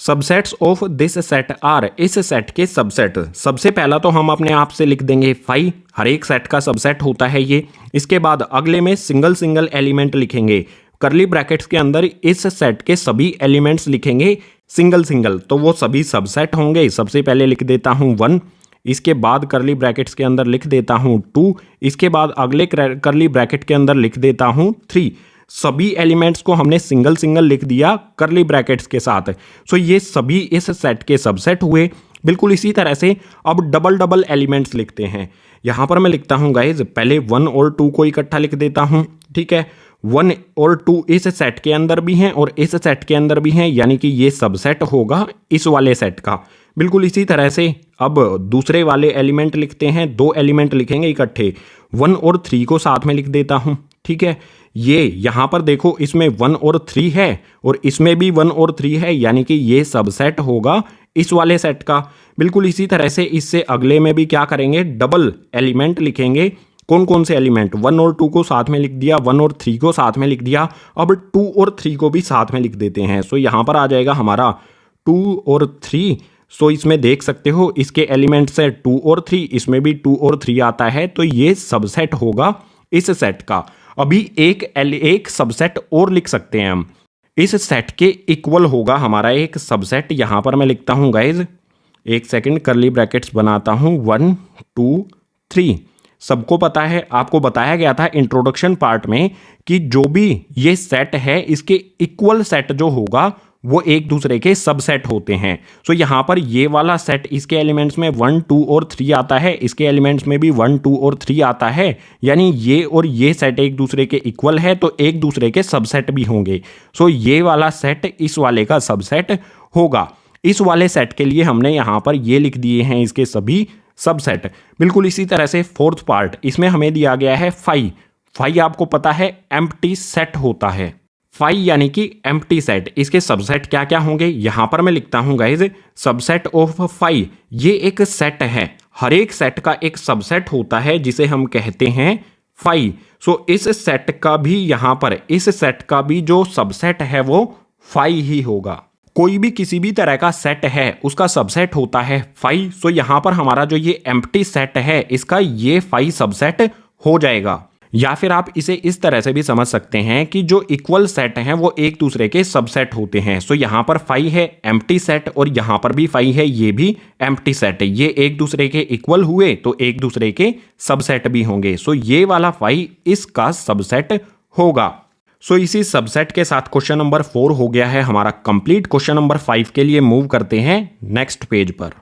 subsets of this set are. इस सेट के सबसेट, सबसे पहला तो हम अपने आप से लिख देंगे फाई, हर एक सेट का सबसेट होता है ये। इसके बाद अगले में सिंगल सिंगल एलिमेंट लिखेंगे, करली ब्रैकेट्स के अंदर इस सेट के सभी एलिमेंट्स लिखेंगे सिंगल सिंगल, तो वो सभी सबसेट होंगे। सबसे पहले लिख देता हूं 1, इसके बाद करली ब्रैकेट्स के अंदर लिख देता हूं 2, इसके बाद अगले करली ब्रैकेट के अंदर लिख देता हूं 3। सभी एलिमेंट्स को हमने सिंगल सिंगल लिख दिया करली ब्रैकेट्स के साथ। सो ये सभी इस सेट के सबसेट हुए। बिल्कुल इसी तरह से अब डबल डबल एलिमेंट्स लिखते हैं। यहां पर मैं लिखता हूं गाइज, पहले 1 और 2 को इकट्ठा लिख देता हूं, ठीक है। 1 और 2 इस सेट के अंदर भी हैं और इस सेट के अंदर भी हैं, यानी कि ये सबसेट होगा इस वाले सेट का। बिल्कुल इसी तरह से अब दूसरे वाले एलिमेंट लिखते हैं, 2 एलिमेंट लिखेंगे इकट्ठे, 1 और 3 को साथ में लिख देता हूं, ठीक है। ये यहाँ पर देखो इसमें 1 और 3 है और इसमें भी 1 और 3 है, यानी कि ये सबसेट होगा इस वाले सेट का। बिल्कुल इसी तरह से इससे अगले में भी क्या करेंगे, डबल एलिमेंट लिखेंगे। कौन कौन से एलिमेंट, 1 और 2 को साथ में लिख दिया, 1 और 3 को साथ में लिख दिया, अब 2 और 3 को भी साथ में लिख देते हैं। सो यहाँ पर आ जाएगा हमारा 2 और 3। सो इसमें देख सकते हो इसके एलिमेंट्स है 2 और 3, इसमें भी 2 और 3 आता है, तो ये सबसेट होगा इस सेट का। अभी एक सबसेट और लिख सकते हैं हम, इस सेट के इक्वल होगा हमारा एक सबसेट। यहां पर मैं लिखता हूं गाइज, एक सेकंड, करली ब्रैकेट्स बनाता हूं, 1 2 3। सबको पता है, आपको बताया गया था इंट्रोडक्शन पार्ट में कि जो भी ये सेट है इसके इक्वल सेट जो होगा वो एक दूसरे के सबसेट होते हैं। सो यहां पर ये वाला सेट इसके एलिमेंट्स में 1 2 और 3 आता है, इसके एलिमेंट्स में भी 1 2 और 3 आता है, यानी ये और ये सेट एक दूसरे के इक्वल है, तो एक दूसरे के सबसेट भी होंगे। सो ये वाला सेट इस वाले का सबसेट होगा। इस वाले सेट के लिए हमने यहां पर ये लिख दिए हैं इसके सभी सबसेट। बिल्कुल इसी तरह से फोर्थ पार्ट, इसमें हमें दिया गया है 5। 5 आपको पता है एम्प्टी सेट होता है, 5 यानी कि एम्प्टी सेट। इसके सबसेट क्या क्या होंगे, यहां पर मैं लिखता हूं गाइज, सबसेट ऑफ 5। ये एक सेट है, हर एक सेट का एक सबसेट होता है जिसे हम कहते हैं 5। सो इस सेट का भी यहां पर, इस सेट का भी जो सबसेट है वो 5 ही होगा। कोई भी किसी भी तरह का सेट है उसका सबसेट होता है 5। सो यहां पर हमारा जो ये एम्प्टी सेट है इसका ये 5 सबसेट हो जाएगा। या फिर आप इसे इस तरह से भी समझ सकते हैं कि जो इक्वल सेट हैं वो एक दूसरे के सबसेट होते हैं। सो यहां पर 5 है एम्प्टी सेट और यहां पर भी 5 है, ये भी एम्प्टी सेट है। ये एक दूसरे के इक्वल हुए तो एक दूसरे के सबसेट भी होंगे। सो ये वाला 5 इसका सबसेट होगा। सो इसी सबसेट के साथ क्वेश्चन नंबर 4 हो गया है हमारा कंप्लीट। क्वेश्चन नंबर 5 के लिए मूव करते हैं नेक्स्ट पेज पर।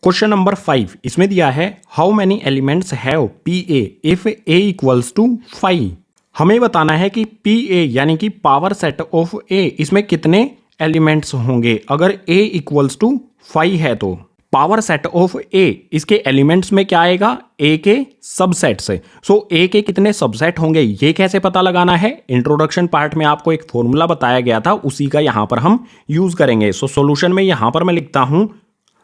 क्वेश्चन नंबर 5 इसमें दिया है how many elements have P A if A equals to 5। हमें बताना है कि पी ए यानी कि पावर सेट ऑफ ए, इसमें कितने एलिमेंट्स होंगे अगर ए इक्वल्स टू 5 है। तो पावर सेट ऑफ ए, इसके एलिमेंट्स में क्या आएगा, ए के सबसेट से। सो ए के कितने सबसेट होंगे ये कैसे पता लगाना है, इंट्रोडक्शन पार्ट में आपको एक फॉर्मूला बताया गया था, उसी का यहां पर हम यूज करेंगे। सो सॉल्यूशन में यहां पर मैं लिखता हूं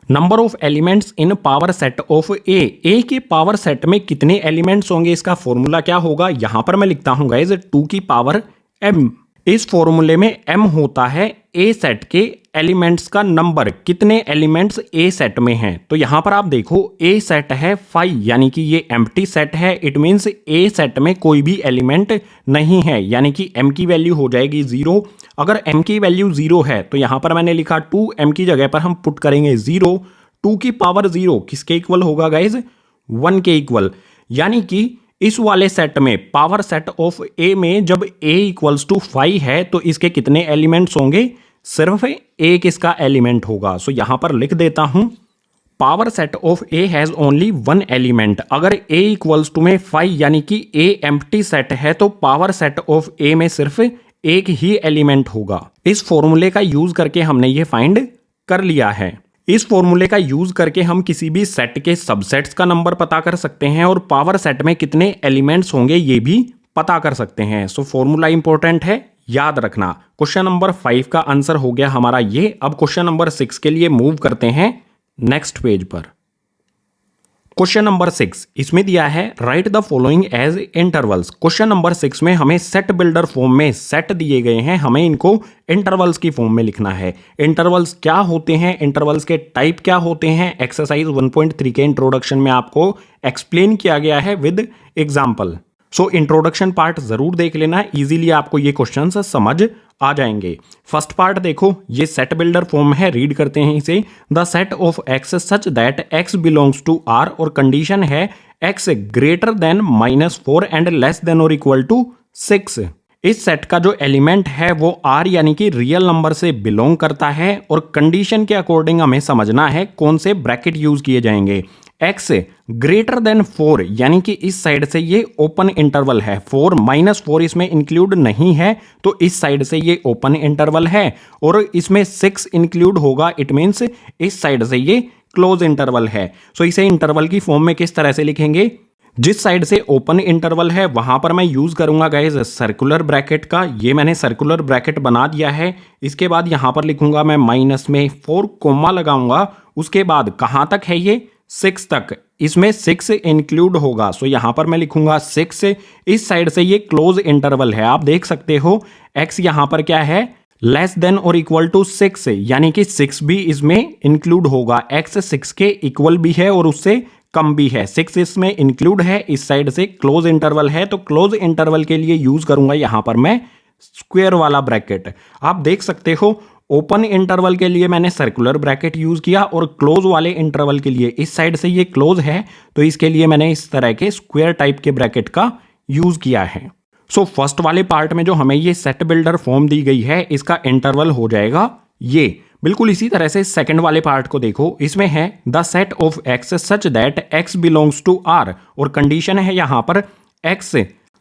number of elements in power set of A के पावर सेट में कितने एलिमेंट्स होंगे, इसका फॉर्मूला क्या होगा, यहां पर मैं लिखता हूं गाइज 2 की पावर m। इस फॉर्मूले में m होता है ए सेट के एलिमेंट्स का नंबर, कितने एलिमेंट्स ए सेट में हैं। तो यहां पर आप देखो ए सेट है 5 यानी कि ये एम्प्टी सेट है, इट मींस ए सेट में कोई भी एलिमेंट नहीं है, यानी कि m की वैल्यू हो जाएगी 0। अगर m की वैल्यू 0 है तो यहां पर मैंने लिखा 2, m की जगह पर हम पुट करेंगे 0। 2 की पावर 0 किसके इक्वल होगा गाइज, 1 के इक्वल। यानी कि इस वाले सेट में पावर सेट ऑफ ए में जब a इक्वल्स टू 5 है तो इसके कितने एलिमेंट्स होंगे, सिर्फ एक इसका एलिमेंट होगा। सो यहां पर लिख देता हूं power set of A has only 1 element. अगर a इक्वल्स टू में 5 यानी कि a एम्प्टी सेट है तो पावर सेट ऑफ ए में सिर्फ एक ही एलिमेंट होगा। इस फॉर्मूले का यूज करके हमने ये फाइंड कर लिया है। इस फॉर्मूले का यूज करके हम किसी भी सेट के सबसेट्स का नंबर पता कर सकते हैं और पावर सेट में कितने एलिमेंट्स होंगे ये भी पता कर सकते हैं। सो फॉर्मूला इंपॉर्टेंट है, याद रखना। क्वेश्चन नंबर 5 का आंसर हो गया हमारा ये। अब क्वेश्चन नंबर 6 के लिए मूव करते हैं नेक्स्ट पेज पर। क्वेश्चन नंबर 6 इसमें दिया है write the following as intervals. Question number 6 में हमें सेट बिल्डर फॉर्म में सेट दिए गए हैं, हमें इनको इंटरवल्स की फॉर्म में लिखना है। इंटरवल्स क्या होते हैं, इंटरवल्स के टाइप क्या होते हैं, एक्सरसाइज 1.3 के इंट्रोडक्शन में आपको एक्सप्लेन किया गया है with example. So introduction part जरूर देख लेना, इजीली आपको ये क्वेश्चन समझ आ जाएंगे। फर्स्ट पार्ट देखो, ये सेट बिल्डर फॉर्म है, रीड करते हैं इसे। The set of X such that X belongs to R, और कंडीशन है X greater than -4 and less than और इक्वल टू 6। इस सेट का जो एलिमेंट है वो आर यानी कि रियल नंबर से बिलोंग करता है, और कंडीशन के अकॉर्डिंग हमें समझना है कौन से ब्रैकेट यूज किए जाएंगे। एक्स ग्रेटर देन 4 यानी कि इस साइड से ये ओपन इंटरवल है, 4 -4 इसमें इंक्लूड नहीं है तो इस साइड से ये ओपन इंटरवल है, और इसमें 6 इंक्लूड होगा, इट मीन्स इस साइड से ये क्लोज इंटरवल है। सो इसे इंटरवल की फॉर्म में किस तरह से लिखेंगे, जिस साइड से ओपन इंटरवल है वहां पर मैं यूज करूंगा गाइस सर्कुलर ब्रैकेट का। ये मैंने सर्कुलर ब्रैकेट बना दिया है। इसके बाद यहां पर लिखूंगा मैं माइनस में 4 कोमा लगाऊंगा। उसके बाद कहां तक है ये 6 तक, इसमें 6 इंक्लूड होगा। सो यहां पर मैं लिखूंगा 6। इस साइड से ये क्लोज इंटरवल है, आप देख सकते हो x यहां पर क्या है लेस देन और इक्वल टू 6, यानी कि 6 भी इसमें इंक्लूड होगा। x 6 के इक्वल भी है और उससे कम भी है। 6 इसमें इंक्लूड है। इस साइड से क्लोज इंटरवल है, तो क्लोज इंटरवल के लिए यूज करूंगा यहां पर मैं स्क्वायर वाला ब्रैकेट। आप देख सकते हो ओपन इंटरवल के लिए मैंने सर्कुलर ब्रैकेट यूज किया और क्लोज वाले इंटरवल के लिए इस साइड से ये क्लोज है तो इसके लिए मैंने इस तरह के स्क्वायर टाइप के ब्रैकेट का यूज किया है। सो फर्स्ट वाले पार्ट में जो हमें ये सेट बिल्डर फॉर्म दी गई है इसका इंटरवल हो जाएगा ये। बिल्कुल इसी तरह से सेकंड वाले पार्ट को देखो, इसमें है the set of X such that X belongs to R और कंडीशन है यहां पर X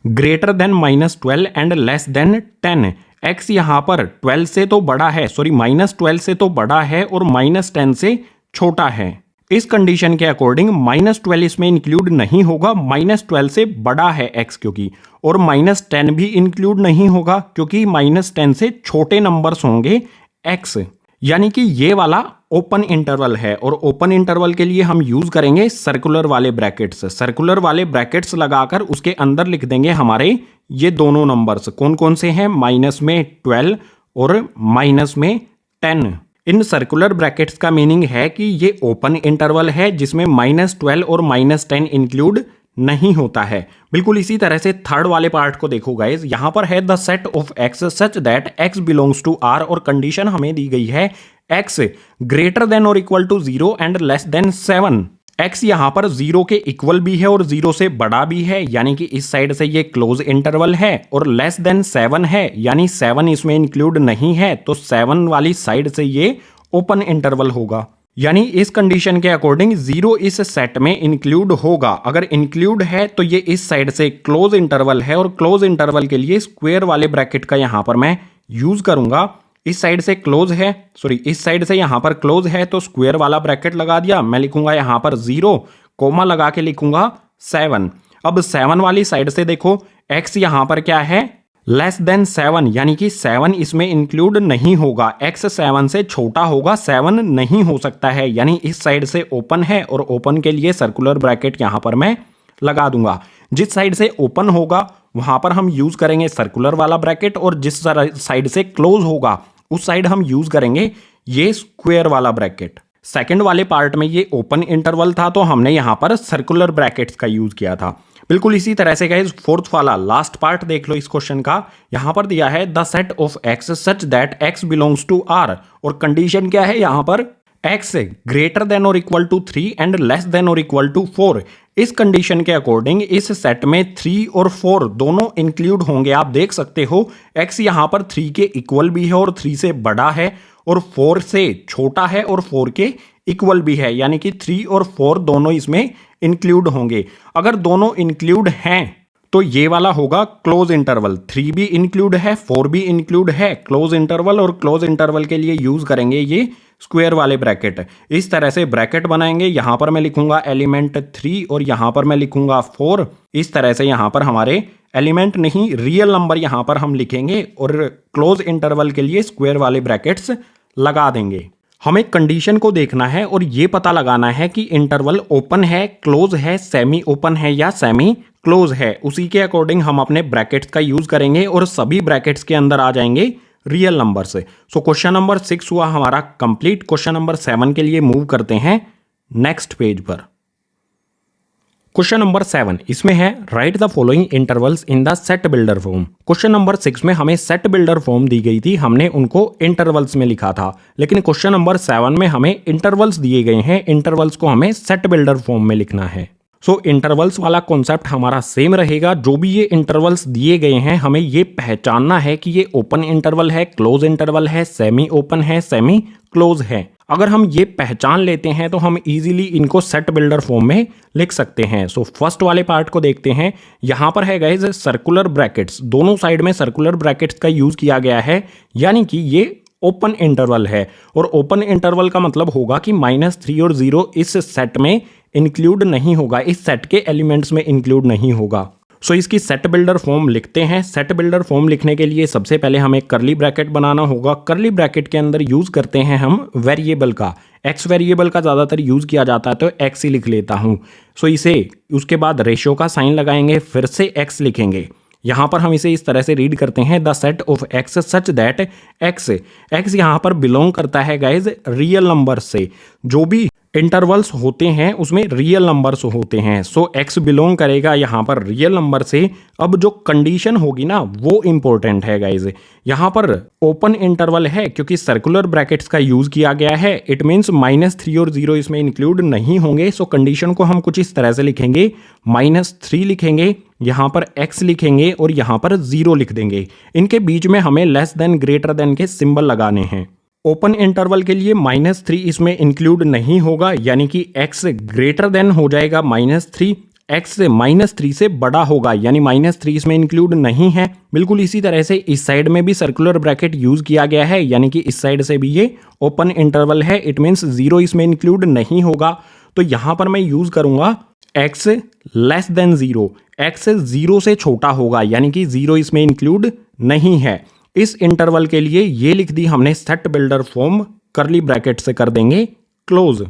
greater than -12 and less than 10। X यहां पर 12 से तो बड़ा है, सॉरी -12 से तो बड़ा है और -10 से छोटा है। इस कंडीशन के अकॉर्डिंग -12 इसमें इंक्लूड नहीं होगा, -12 से बड़ा है x क्योंकि, और -10 भी इंक्लूड नहीं होगा क्योंकि -10 से छोटे नंबर्स होंगे x। यानी कि ये वाला ओपन इंटरवल है और ओपन इंटरवल के लिए हम यूज करेंगे सर्कुलर वाले ब्रैकेट्स। सर्कुलर वाले ब्रैकेट्स लगाकर उसके अंदर लिख देंगे हमारे ये दोनों नंबर्स कौन कौन से हैं, -12 और -10। इन सर्कुलर ब्रैकेट्स का मीनिंग है कि ये ओपन इंटरवल है जिसमें -12 और -10 इंक्लूड नहीं होता है। बिल्कुल इसी तरह से थर्ड वाले पार्ट को देखो गाइस, यहां पर है the set of X such that X belongs to R और कंडीशन हमें दी गई है एक्स ग्रेटर देन और equal to 0 and less than 7। X यहां पर 0 के इक्वल भी है और 0 से बड़ा भी है, यानी कि इस साइड से ये क्लोज इंटरवल है, और लेस देन 7 है यानी 7 इसमें इंक्लूड नहीं है, तो 7 वाली साइड से ये ओपन इंटरवल होगा। यानी इस कंडीशन के अकॉर्डिंग 0 इस सेट में इंक्लूड होगा। अगर इंक्लूड है तो ये इस साइड से क्लोज इंटरवल है और क्लोज इंटरवल के लिए स्क्वायर वाले ब्रैकेट का यहां पर मैं यूज करूंगा। इस साइड से क्लोज है, सॉरी इस साइड से यहां पर क्लोज है तो स्क्वायर वाला ब्रैकेट लगा दिया। मैं लिखूंगा यहां पर 0 कोमा लगा के लिखूंगा 7। अब 7 वाली साइड से देखो x यहां पर क्या है लेस देन 7, यानी कि 7 इसमें इंक्लूड नहीं होगा। x 7 से छोटा होगा, 7 नहीं हो सकता है, यानी इस साइड से ओपन है और ओपन के लिए सर्कुलर ब्रैकेट यहां पर मैं लगा दूंगा। जिस साइड से ओपन होगा वहां पर हम यूज करेंगे सर्कुलर वाला ब्रैकेट और जिस साइड से क्लोज होगा उस साइड हम यूज करेंगे ये स्क्वायर वाला ब्रैकेट। सेकंड वाले पार्ट में ये ओपन इंटरवल था तो हमने यहां पर सर्कुलर ब्रैकेट्स का यूज किया था। बिल्कुल इसी तरह से गाइस फोर्थ वाला लास्ट पार्ट देख लो इस क्वेश्चन का। यहां पर दिया है the set of X such that X belongs to R और कंडीशन क्या है यहां पर x ग्रेटर देन और equal to 3 and less than और इक्वल टू 4। इस कंडीशन के अकॉर्डिंग इस सेट में 3 और 4 दोनों इंक्लूड होंगे। आप देख सकते हो x यहां पर 3 के इक्वल भी है और 3 से बड़ा है और 4 से छोटा है और 4 के इक्वल भी है, यानी कि 3 और 4 दोनों इसमें इंक्लूड होंगे। अगर दोनों इंक्लूड हैं तो ये वाला होगा क्लोज इंटरवल। 3 भी इंक्लूड है, 4 भी इंक्लूड है क्लोज इंटरवल, और क्लोज इंटरवल के लिए यूज करेंगे ये स्क्वायर वाले ब्रैकेट। इस तरह से ब्रैकेट बनाएंगे। यहां पर मैं लिखूंगा एलिमेंट 3 और यहां पर मैं लिखूंगा 4। इस तरह से यहां पर हमारे एलिमेंट नहीं रियल नंबर यहां पर हम लिखेंगे और क्लोज इंटरवल के लिए स्क्वायर वाले ब्रैकेट्स लगा देंगे। हमें कंडीशन को देखना है और ये पता लगाना है कि इंटरवल ओपन है, क्लोज है, सेमी ओपन है या सेमी क्लोज है। उसी के अकॉर्डिंग हम अपने ब्रैकेट्स का यूज करेंगे और सभी ब्रैकेट्स के अंदर आ जाएंगे रियल नंबर से। सो क्वेश्चन नंबर 6 हुआ हमारा कंप्लीट। क्वेश्चन नंबर 7 के लिए मूव करते हैं नेक्स्ट पेज पर। क्वेश्चन नंबर 7 इसमें है write the following intervals in the set builder form. Question number 6 में हमें सेट बिल्डर फॉर्म दी गई थी, हमने उनको इंटरवल्स में लिखा था, लेकिन क्वेश्चन नंबर 7 में हमें इंटरवल्स दिए गए हैं, इंटरवल्स को हमें सेट बिल्डर फॉर्म में लिखना है। सो इंटरवल्स वाला कॉन्सेप्ट हमारा सेम रहेगा। जो भी ये इंटरवल्स दिए गए हैं हमें ये पहचानना है कि ये ओपन इंटरवल है, क्लोज इंटरवल है, सेमी ओपन है, सेमी क्लोज है। अगर हम ये पहचान लेते हैं तो हम इजीली इनको सेट बिल्डर फॉर्म में लिख सकते हैं। सो फर्स्ट वाले पार्ट को देखते हैं। यहां पर है गाइस सर्कुलर ब्रैकेट्स, दोनों साइड में सर्कुलर ब्रैकेट्स का यूज किया गया है, यानी कि ये ओपन इंटरवल है और ओपन इंटरवल का मतलब होगा कि -3 और 0 इस सेट में इंक्लूड नहीं होगा, इस सेट के एलिमेंट्स में इंक्लूड नहीं होगा। सो इसकी सेट बिल्डर फॉर्म लिखते हैं। सेट बिल्डर फॉर्म लिखने के लिए सबसे पहले हमें कर्ली ब्रैकेट बनाना होगा। कर्ली ब्रैकेट के अंदर यूज करते हैं हम वेरिएबल का, एक्स वेरिएबल का ज़्यादातर यूज किया जाता है तो एक्स ही लिख लेता हूँ। सो इसे उसके बाद रेशियो का साइन लगाएंगे, फिर से एक्स लिखेंगे। यहाँ पर हम इसे इस तरह से रीड करते हैं, the set of X such that x यहाँ पर बिलोंग करता है गाइज रियल नंबर से। जो भी इंटरवल्स होते हैं उसमें रियल नंबर्स होते हैं। सो एक्स बिलोंग करेगा यहाँ पर रियल नंबर से। अब जो कंडीशन होगी ना वो इंपॉर्टेंट है गाइज। यहाँ पर ओपन इंटरवल है क्योंकि सर्कुलर ब्रैकेट्स का यूज किया गया है। इट मीन्स -3 और 0 इसमें इंक्लूड नहीं होंगे। सो कंडीशन को हम कुछ इस तरह से लिखेंगे, -3 लिखेंगे, यहाँ पर x लिखेंगे और यहाँ पर 0 लिख देंगे। इनके बीच में हमें लेस देन ग्रेटर देन के सिंबल लगाने हैं। ओपन इंटरवल के लिए -3 इसमें इंक्लूड नहीं होगा, यानी कि x ग्रेटर देन हो जाएगा -3, x -3 से बड़ा होगा, यानी -3 इसमें इंक्लूड नहीं है। बिल्कुल इसी तरह से इस साइड में भी सर्कुलर ब्रैकेट यूज किया गया है, यानी कि इस साइड से भी ये ओपन इंटरवल है। इट मीन्स 0 इसमें इंक्लूड नहीं होगा। तो यहाँ पर मैं यूज करूंगा x लेस देन 0, x 0 से छोटा होगा, यानी कि 0 इसमें इंक्लूड नहीं है। इस इंटरवल के लिए ये लिख दी हमने set builder form, curly bracket से कर देंगे क्लोज।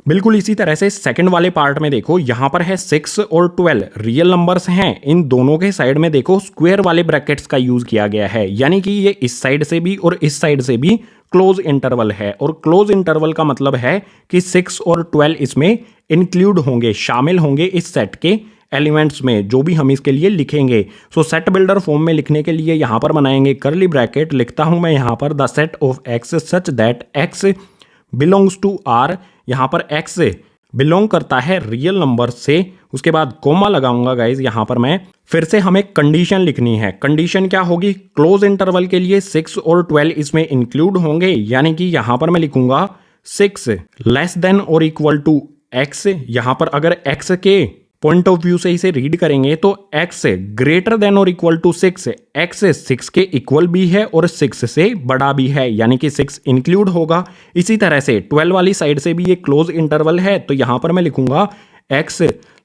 बिल्कुल इसी तरह से सेकंड वाले पार्ट में देखो, यहां पर है 6 और 12 रियल नंबर्स हैं। इन दोनों के साइड में देखो स्क्वायर वाले ब्रैकेट्स का यूज किया गया है, यानी कि ये इस साइड से भी और इस साइड से भी क्लोज इंटरवल है। और क्लोज इंटरवल का मतलब है कि 6 और 12 इसमें इंक्लूड होंगे, शामिल होंगे इस सेट के एलिमेंट्स में, जो भी हम इसके लिए लिखेंगे। सो सेट बिल्डर फॉर्म में लिखने के लिए यहां पर बनाएंगे कर्ली ब्रैकेट। लिखता हूं मैं यहां पर the set of X such that X belongs to R. यहां पर एक्स बिलोंग करता है रियल नंबर से, उसके बाद कोमा लगाऊंगा गाइज यहाँ पर मैं। फिर से हमें कंडीशन लिखनी है। कंडीशन क्या होगी? क्लोज इंटरवल के लिए 6 और 12 इसमें इंक्लूड होंगे, यानी कि यहां पर मैं लिखूंगा 6 लेस देन और इक्वल टू एक्स। यहां पर अगर एक्स के पॉइंट ऑफ व्यू से इसे रीड करेंगे तो x ग्रेटर देन और इक्वल टू 6, x 6 के इक्वल भी है और 6 से बड़ा भी है, यानी कि 6 इंक्लूड होगा। इसी तरह से 12 वाली साइड से भी ये क्लोज इंटरवल है, तो यहां पर मैं लिखूंगा x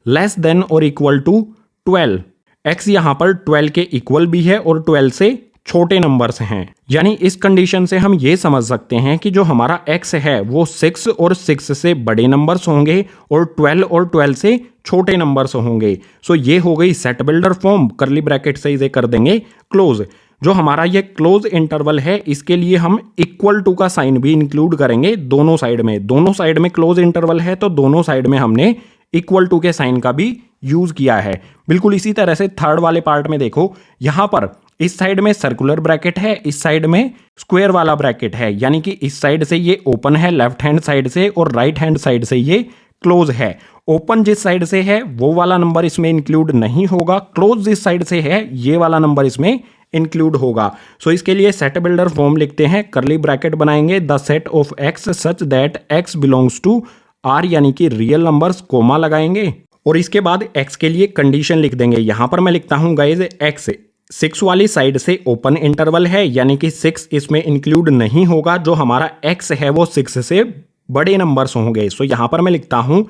लेस देन और इक्वल टू 12। x यहां पर 12 के इक्वल भी है और 12 से छोटे नंबर्स हैं। यानी इस कंडीशन से हम ये समझ सकते हैं कि जो हमारा x है वो 6 और 6 से बड़े नंबर्स होंगे और 12 से छोटे नंबर्स होंगे। सो ये हो गई set builder form. Curly bracket से इसे कर देंगे क्लोज। जो हमारा ये क्लोज इंटरवल है इसके लिए हम इक्वल टू का साइन भी इंक्लूड करेंगे दोनों साइड में। दोनों साइड में क्लोज इंटरवल है तो दोनों साइड में हमने इक्वल टू के साइन का भी यूज किया है। बिल्कुल इसी तरह से थर्ड वाले पार्ट में देखो, यहां पर इस साइड में सर्कुलर ब्रैकेट है, इस साइड में स्क्वायर वाला ब्रैकेट है, यानी कि इस साइड से ये ओपन है लेफ्ट हैंड साइड से और राइट हैंड साइड से ये क्लोज है। ओपन जिस साइड से है वो वाला नंबर इसमें इंक्लूड नहीं होगा, क्लोज जिस साइड से है ये वाला नंबर इसमें इंक्लूड होगा। सो इसके लिए सेट बिल्डर फॉर्म लिखते हैं, कर्ली ब्रैकेट बनाएंगे, the set of X such that X belongs to R, यानी कि रियल नंबर्स, कोमा लगाएंगे और इसके बाद एक्स के लिए कंडीशन लिख देंगे। यहां पर मैं लिखता हूं गाइज एक्स 6 वाली साइड से ओपन इंटरवल है, यानी कि 6 इसमें इंक्लूड नहीं होगा। जो हमारा x है वो 6 से बड़े नंबर्स होंगे। सो यहां पर मैं लिखता हूं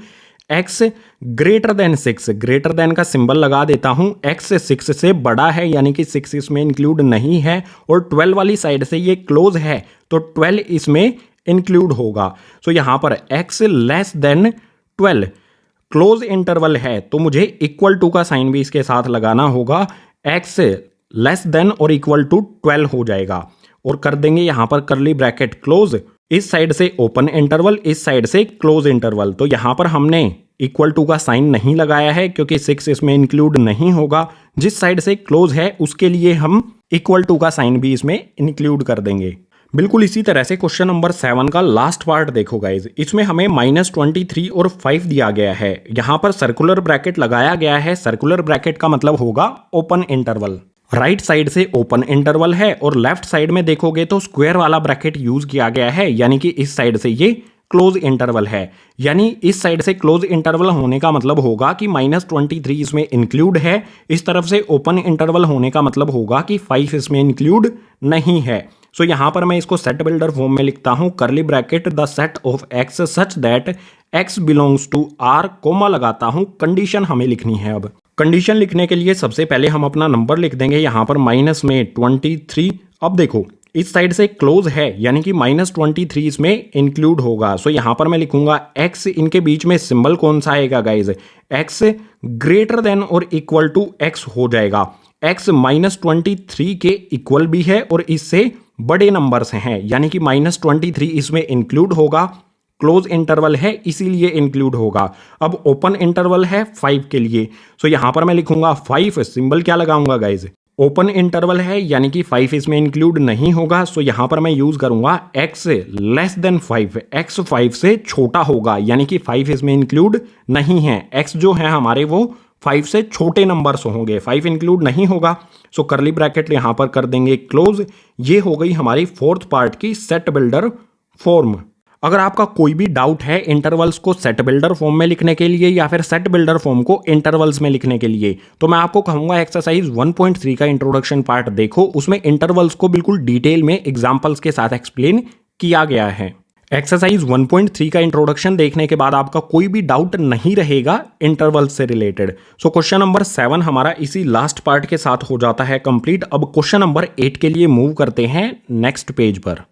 x greater then 6, greater than का सिंबल लगा देता हूं। x 6 से बड़ा है, यानी कि 6 इसमें इंक्लूड नहीं है और 12 वाली साइड से ये क्लोज है तो 12 इसमें इंक्लूड होगा। सो यहां पर x less than 12 close interval है तो मुझे इक्वल टू का साइन भी इसके साथ लगाना होगा। x लेस देन और इक्वल टू 12 हो जाएगा और कर देंगे यहां पर कर्ली ब्रैकेट क्लोज। इस साइड से ओपन इंटरवल, इस साइड से क्लोज इंटरवल। तो यहां पर हमने इक्वल टू का साइन नहीं लगाया है क्योंकि 6 इसमें इंक्लूड नहीं होगा। जिस साइड से क्लोज है उसके लिए हम इक्वल टू का साइन भी इसमें इंक्लूड कर देंगे। बिल्कुल इसी तरह से क्वेश्चन नंबर 7 का लास्ट पार्ट देखो गाइज। इसमें हमें -23 और 5 दिया गया है। यहां पर सर्कुलर ब्रैकेट लगाया गया है। सर्कुलर ब्रैकेट का मतलब होगा ओपन इंटरवल। राइट साइड से ओपन इंटरवल है और लेफ्ट साइड में देखोगे तो स्क्वायर वाला ब्रैकेट यूज किया गया है, यानी कि इस साइड से ये क्लोज इंटरवल है। यानी इस साइड से क्लोज इंटरवल होने का मतलब होगा कि -23 इसमें इंक्लूड है। इस तरफ से ओपन इंटरवल होने का मतलब होगा कि 5 इसमें इंक्लूड नहीं है। सो यहाँ पर मैं इसको सेट बिल्डर फॉर्म में लिखता हूँ, curly bracket the set of X such that X belongs to R, comma लगाता हूँ, कंडीशन हमें लिखनी है। अब कंडीशन लिखने के लिए सबसे पहले हम अपना नंबर लिख देंगे यहाँ पर माइनस में 23। अब देखो इस साइड से क्लोज है यानी कि -23 इसमें इंक्लूड होगा। सो यहाँ पर मैं लिखूंगा x, इनके बीच में सिंबल कौन सा आएगा गाइज, x ग्रेटर देन और इक्वल टू x हो जाएगा। x -23 के इक्वल भी है और इससे बड़े नंबर्स हैं यानी कि -23 इसमें इंक्लूड होगा। क्लोज इंटरवल है इसीलिए इंक्लूड होगा। अब ओपन इंटरवल है 5 के लिए। सो यहां पर मैं लिखूंगा 5, सिंबल क्या लगाऊंगा गाइज, ओपन इंटरवल है यानी कि 5 इसमें इंक्लूड नहीं होगा। सो यहां पर मैं यूज करूंगा x लेस देन 5, x 5 से छोटा होगा यानी कि 5 इसमें इंक्लूड नहीं है। x जो है हमारे वो 5 से छोटे नंबर्स होंगे, 5 इंक्लूड नहीं होगा। सो करली ब्रैकेट यहां पर कर देंगे क्लोज। ये हो गई हमारी फोर्थ पार्ट की सेट बिल्डर फॉर्म। अगर आपका कोई भी डाउट है इंटरवल्स को सेट बिल्डर फॉर्म में लिखने के लिए या फिर सेट बिल्डर फॉर्म को इंटरवल्स में लिखने के लिए, तो मैं आपको कहूंगा एक्सरसाइज 1.3 का इंट्रोडक्शन पार्ट देखो, उसमें इंटरवल्स को बिल्कुल डिटेल में एग्जांपल्स के साथ एक्सप्लेन किया गया है। एक्सरसाइज 1.3 का इंट्रोडक्शन देखने के बाद आपका कोई भी डाउट नहीं रहेगा इंटरवल से रिलेटेड। सो क्वेश्चन नंबर 7 हमारा इसी लास्ट पार्ट के साथ हो जाता है कंप्लीट। अब क्वेश्चन नंबर 8 के लिए मूव करते हैं नेक्स्ट पेज पर।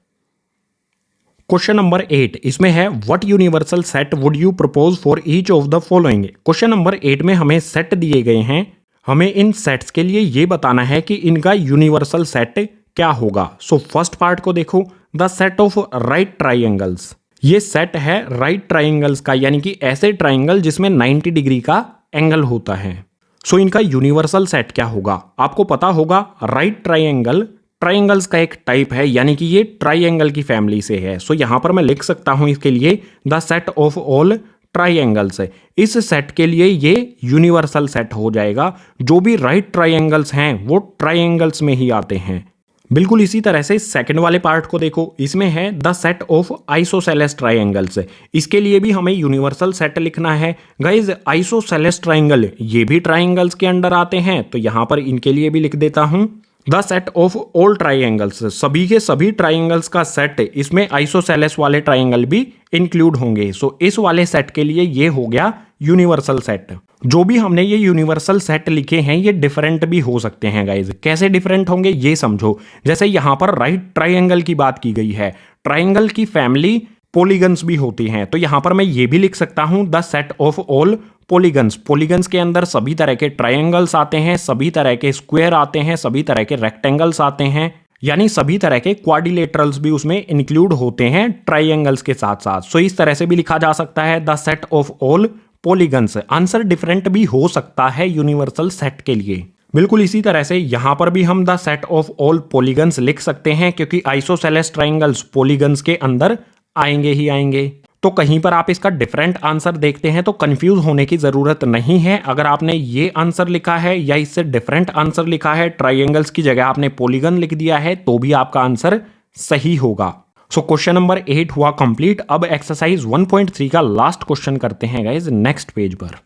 क्वेश्चन नंबर 8 इसमें है what universal set would you propose for each of the following. Question number 8 में हमें सेट दिए गए हैं, हमें इन सेट्स के लिए ये बताना है कि इनका यूनिवर्सल सेट क्या होगा। सो फर्स्ट पार्ट को देखो, the set of right triangles. ये सेट है राइट ट्राइंगल्स का यानी कि ऐसे ट्राइंगल जिसमें 90 डिग्री का एंगल होता है। सो इनका यूनिवर्सल सेट क्या होगा, आपको पता होगा राइट ट्राइंगल ट्राइंगल्स का एक टाइप है यानी कि ये ट्राइंगल की फैमिली से है। सो यहां पर मैं लिख सकता हूं इसके लिए the set of all triangles. इस सेट के लिए ये यूनिवर्सल सेट हो जाएगा। जो भी राइट ट्राइंगल्स हैं वो ट्राइंगल्स में ही आते हैं। बिल्कुल इसी तरह से सेकंड वाले पार्ट को देखो, इसमें है the set of isosceles triangles. इसके लिए भी हमें यूनिवर्सल सेट लिखना है। गाइज आइसोसेलेस ट्राइंगल ये भी ट्राइंगल्स के अंडर आते हैं, तो यहां पर इनके लिए भी लिख देता हूं the set of all triangles. सभी के सभी ट्राइंगल्स का सेट, इसमें आइसोसेलेस वाले ट्राइंगल भी इंक्लूड होंगे। सो इस वाले सेट के लिए ये हो गया यूनिवर्सल सेट। जो भी हमने ये यूनिवर्सल सेट लिखे हैं ये डिफरेंट भी हो सकते हैं गाइज। कैसे डिफरेंट होंगे ये समझो। जैसे यहां पर राइट ट्राइंगल की बात की गई है, ट्राइंगल की फैमिली पॉलीगन्स भी होती हैं, तो यहां पर मैं ये भी लिख सकता हूं the set of all polygons. Polygons के अंदर सभी तरह के ट्राइंगल्स आते हैं, सभी तरह के स्क्वायर आते हैं, सभी तरह के रेक्टेंगल्स आते हैं, यानी सभी तरह के क्वाड्रिलेटरल्स भी उसमें इंक्लूड होते हैं ट्राइंगल्स के साथ साथ। सो इस तरह से भी लिखा जा सकता है the set of all polygons. Answer different भी हो सकता है यूनिवर्सल सेट के लिए। बिल्कुल इसी तरह से यहां पर भी हम the set of all polygons लिख सकते हैं क्योंकि आइसोसेलेस ट्राइंगल्स पॉलीगन्स के अंदर आएंगे ही आएंगे। तो कहीं पर आप इसका डिफरेंट आंसर देखते हैं तो कंफ्यूज होने की जरूरत नहीं है। अगर आपने ये आंसर लिखा है या इससे डिफरेंट आंसर लिखा है, ट्राइंगल्स की जगह आपने पॉलीगन लिख दिया है, तो भी आपका आंसर सही होगा। सो क्वेश्चन नंबर 8 हुआ कंप्लीट। अब एक्सरसाइज 1.3 का लास्ट क्वेश्चन करते हैं गाइज नेक्स्ट पेज पर।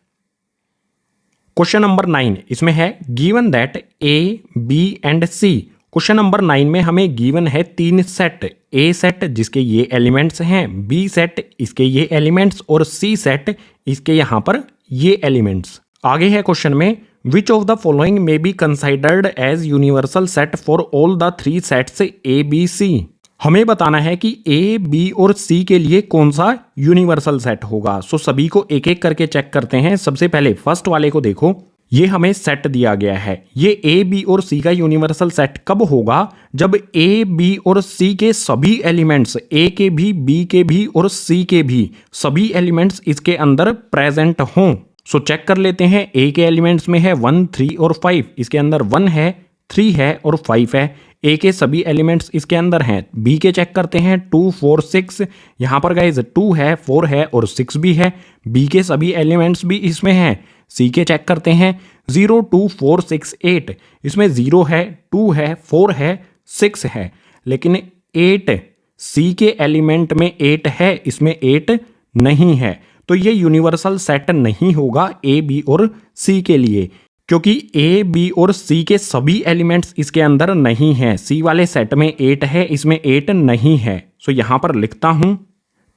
क्वेश्चन नंबर 9 इसमें है given that A B and C. Question number 9 में हमें गिवन है 3 सेट, ए सेट जिसके ये एलिमेंट्स हैं, बी सेट इसके ये एलिमेंट्स और सी सेट इसके यहां पर ये एलिमेंट्स। आगे है क्वेश्चन में which of the following may be considered as universal set for all the 3 sets A B C. हमें बताना है कि ए बी और सी के लिए कौन सा यूनिवर्सल सेट होगा। सो सभी को एक एक करके चेक करते हैं। सबसे पहले फर्स्ट वाले को देखो, ये हमें सेट दिया गया है। ये ए बी और सी का यूनिवर्सल सेट कब होगा, जब ए बी और सी के सभी एलिमेंट्स, ए के भी, बी के भी और सी के भी सभी एलिमेंट्स इसके अंदर प्रेजेंट हों। सो चेक कर लेते हैं। ए के एलिमेंट्स में है 1, 3 और 5, इसके अंदर 1 है, 3 है और 5 है। ए के सभी एलिमेंट्स इसके अंदर हैं। बी के चेक करते हैं 2, 4, 6, यहाँ पर गाइज 2 है, 4 है और 6 भी है। बी के सभी एलिमेंट्स भी इसमें हैं। सी के चेक करते हैं 0, 2, 4, 6, 8, इसमें 0 है, 2 है, 4 है, 6 है, लेकिन 8 सी के एलिमेंट में 8 है, इसमें 8 नहीं है। तो ये यूनिवर्सल सेट नहीं होगा ए बी और सी के लिए। क्योंकि ए बी और सी के सभी एलिमेंट्स इसके अंदर नहीं है। सी वाले सेट में 8 है, इसमें 8 नहीं है। सो यहां पर लिखता हूं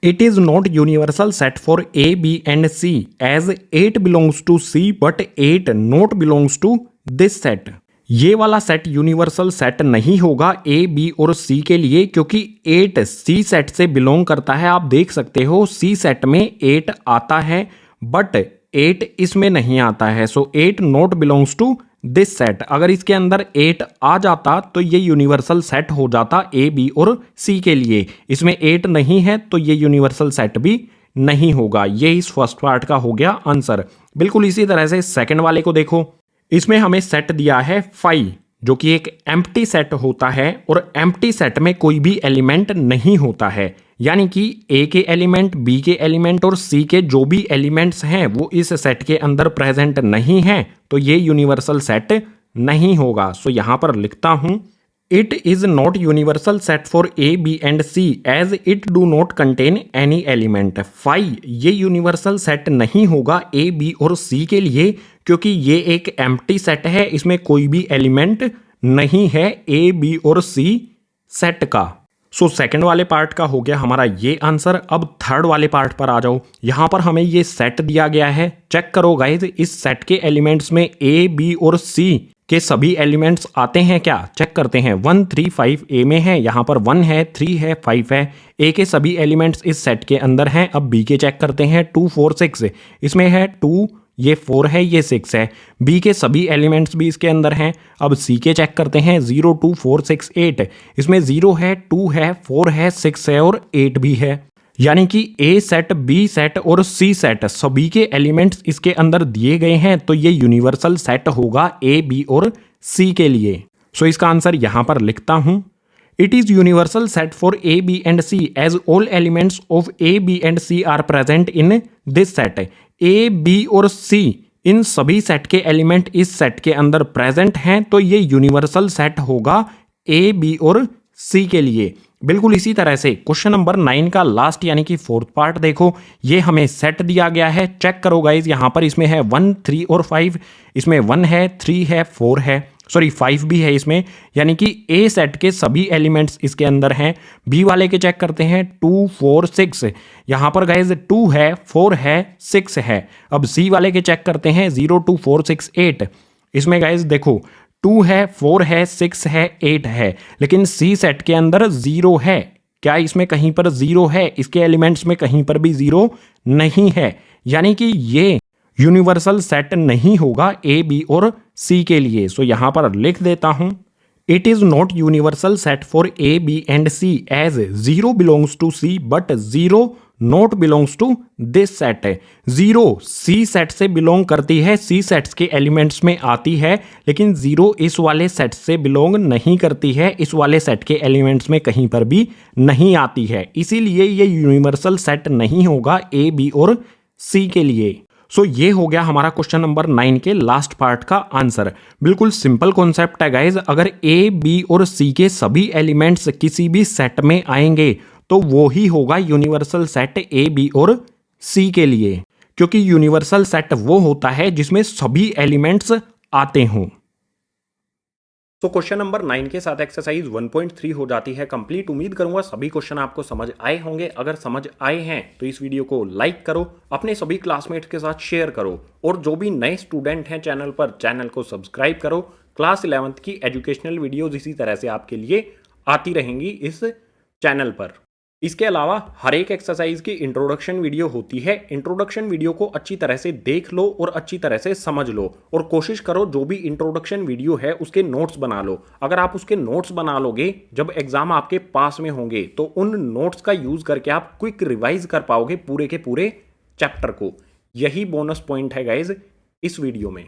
it is not universal set for A B and C as 8 belongs to C but 8 not belongs to this set. ये वाला सेट यूनिवर्सल सेट नहीं होगा ए बी और सी के लिए, क्योंकि 8 सी सेट से बिलोंग करता है। आप देख सकते हो सी सेट में 8 आता है बट 8 इसमें नहीं आता है। So 8 not belongs to this set. अगर इसके अंदर 8 आ जाता तो ये यूनिवर्सल सेट हो जाता ए बी और सी के लिए। इसमें 8 नहीं है तो ये यूनिवर्सल सेट भी नहीं होगा। ये इस फर्स्ट पार्ट का हो गया आंसर। बिल्कुल इसी तरह से सेकंड वाले को देखो। इसमें हमें सेट दिया है 5 जो कि एक एम्प्टी सेट होता है और एम्प्टी सेट में कोई भी एलिमेंट नहीं होता है। यानी कि ए के एलिमेंट, बी के एलिमेंट और सी के जो भी एलिमेंट्स हैं वो इस सेट के अंदर प्रेजेंट नहीं हैं, तो ये यूनिवर्सल सेट नहीं होगा। सो यहां पर लिखता हूं it is not universal set for A B and C as it do not contain any element. 5 ये यूनिवर्सल सेट नहीं होगा ए बी और सी के लिए, क्योंकि ये एक एम्प्टी सेट है, इसमें कोई भी एलिमेंट नहीं है ए बी और सी सेट का। सो सेकंड वाले पार्ट का हो गया हमारा ये आंसर। अब थर्ड वाले पार्ट पर आ जाओ। यहां पर हमें ये सेट दिया गया है। चेक करो गाइज, इस सेट के एलिमेंट्स में ए बी और सी के सभी एलिमेंट्स आते हैं क्या? चेक करते हैं। 1 3 5 ए में है, यहां पर 1 है, 3 है, 5 है। ए के सभी एलिमेंट्स इस सेट के अंदर हैं। अब बी के चेक करते हैं। 2 4 6 इसमें है 2, ये 4 है, ये 6 है। बी के सभी एलिमेंट्स भी इसके अंदर हैं। अब सी के चेक करते हैं। 0 2 4 6 8 इसमें 0 है, 2 है, 4 है, 6 है और 8 भी है। यानी कि ए सेट, बी सेट और सी सेट सभी के एलिमेंट्स इसके अंदर दिए गए हैं, तो ये यूनिवर्सल सेट होगा ए बी और सी के लिए। सो इसका आंसर यहां पर लिखता हूं it is universal set for A B and C as all elements of A B and C are present in this set. A B और सी इन सभी सेट के एलिमेंट इस सेट के अंदर प्रेजेंट हैं, तो ये यूनिवर्सल सेट होगा ए बी और सी के लिए। बिल्कुल इसी तरह से क्वेश्चन नंबर 9 का लास्ट यानी कि फोर्थ पार्ट देखो। ये हमें सेट दिया गया है। चेक करो गाइज, यहां पर इसमें है 1 3 और 5। इसमें 1 है, 3 है, 4 है, सॉरी 5 भी है इसमें। यानी कि ए सेट के सभी एलिमेंट्स इसके अंदर हैं। बी वाले के चेक करते हैं। 2 4 6 यहां पर गाइज 2 है, 4 है, 6 है। अब सी वाले के चेक करते हैं। 0 2 4 6 8 इसमें गाइज देखो 2 है, 4 है, 6 है, 8 है। लेकिन सी सेट के अंदर 0 है। क्या इसमें कहीं पर 0 है? इसके एलिमेंट्स में कहीं पर भी 0 नहीं है। यानी कि ये यूनिवर्सल सेट नहीं होगा ए बी और सी के लिए। सो यहां पर लिख देता हूं it is not universal set for A B and C as 0 belongs to C but 0 not belongs to this set. 0 C set से बिलोंग करती है, सी सेट्स के एलिमेंट्स में आती है, लेकिन 0 इस वाले सेट से बिलोंग नहीं करती है, इस वाले सेट के एलिमेंट्स में कहीं पर भी नहीं आती है। इसीलिए ये यूनिवर्सल सेट नहीं होगा ए बी और सी के लिए। सो ये हो गया हमारा क्वेश्चन नंबर 9 के लास्ट पार्ट का आंसर। बिल्कुल सिंपल कॉन्सेप्ट है गाइज। अगर ए बी और सी के सभी एलिमेंट्स किसी भी सेट में आएंगे तो वो ही होगा यूनिवर्सल सेट ए बी और सी के लिए, क्योंकि यूनिवर्सल सेट वो होता है जिसमें सभी एलिमेंट्स आते हों। तो क्वेश्चन नंबर 9 के साथ एक्सरसाइज 1.3 हो जाती है कंप्लीट। उम्मीद करूंगा सभी क्वेश्चन आपको समझ आए होंगे। अगर समझ आए हैं तो इस वीडियो को लाइक करो, अपने सभी क्लासमेट्स के साथ शेयर करो, और जो भी नए स्टूडेंट हैं चैनल पर, चैनल को सब्सक्राइब करो। क्लास 11th की एजुकेशनल वीडियोज इसी तरह से आपके लिए आती रहेंगी इस चैनल पर। इसके अलावा हर एक एक्सरसाइज की इंट्रोडक्शन वीडियो होती है। इंट्रोडक्शन वीडियो को अच्छी तरह से देख लो और अच्छी तरह से समझ लो, और कोशिश करो जो भी इंट्रोडक्शन वीडियो है उसके नोट्स बना लो। अगर आप उसके नोट्स बना लोगे, जब एग्जाम आपके पास में होंगे तो उन नोट्स का यूज करके आप क्विक रिवाइज कर पाओगे पूरे के पूरे चैप्टर को। यही बोनस पॉइंट है गाइज इस वीडियो में।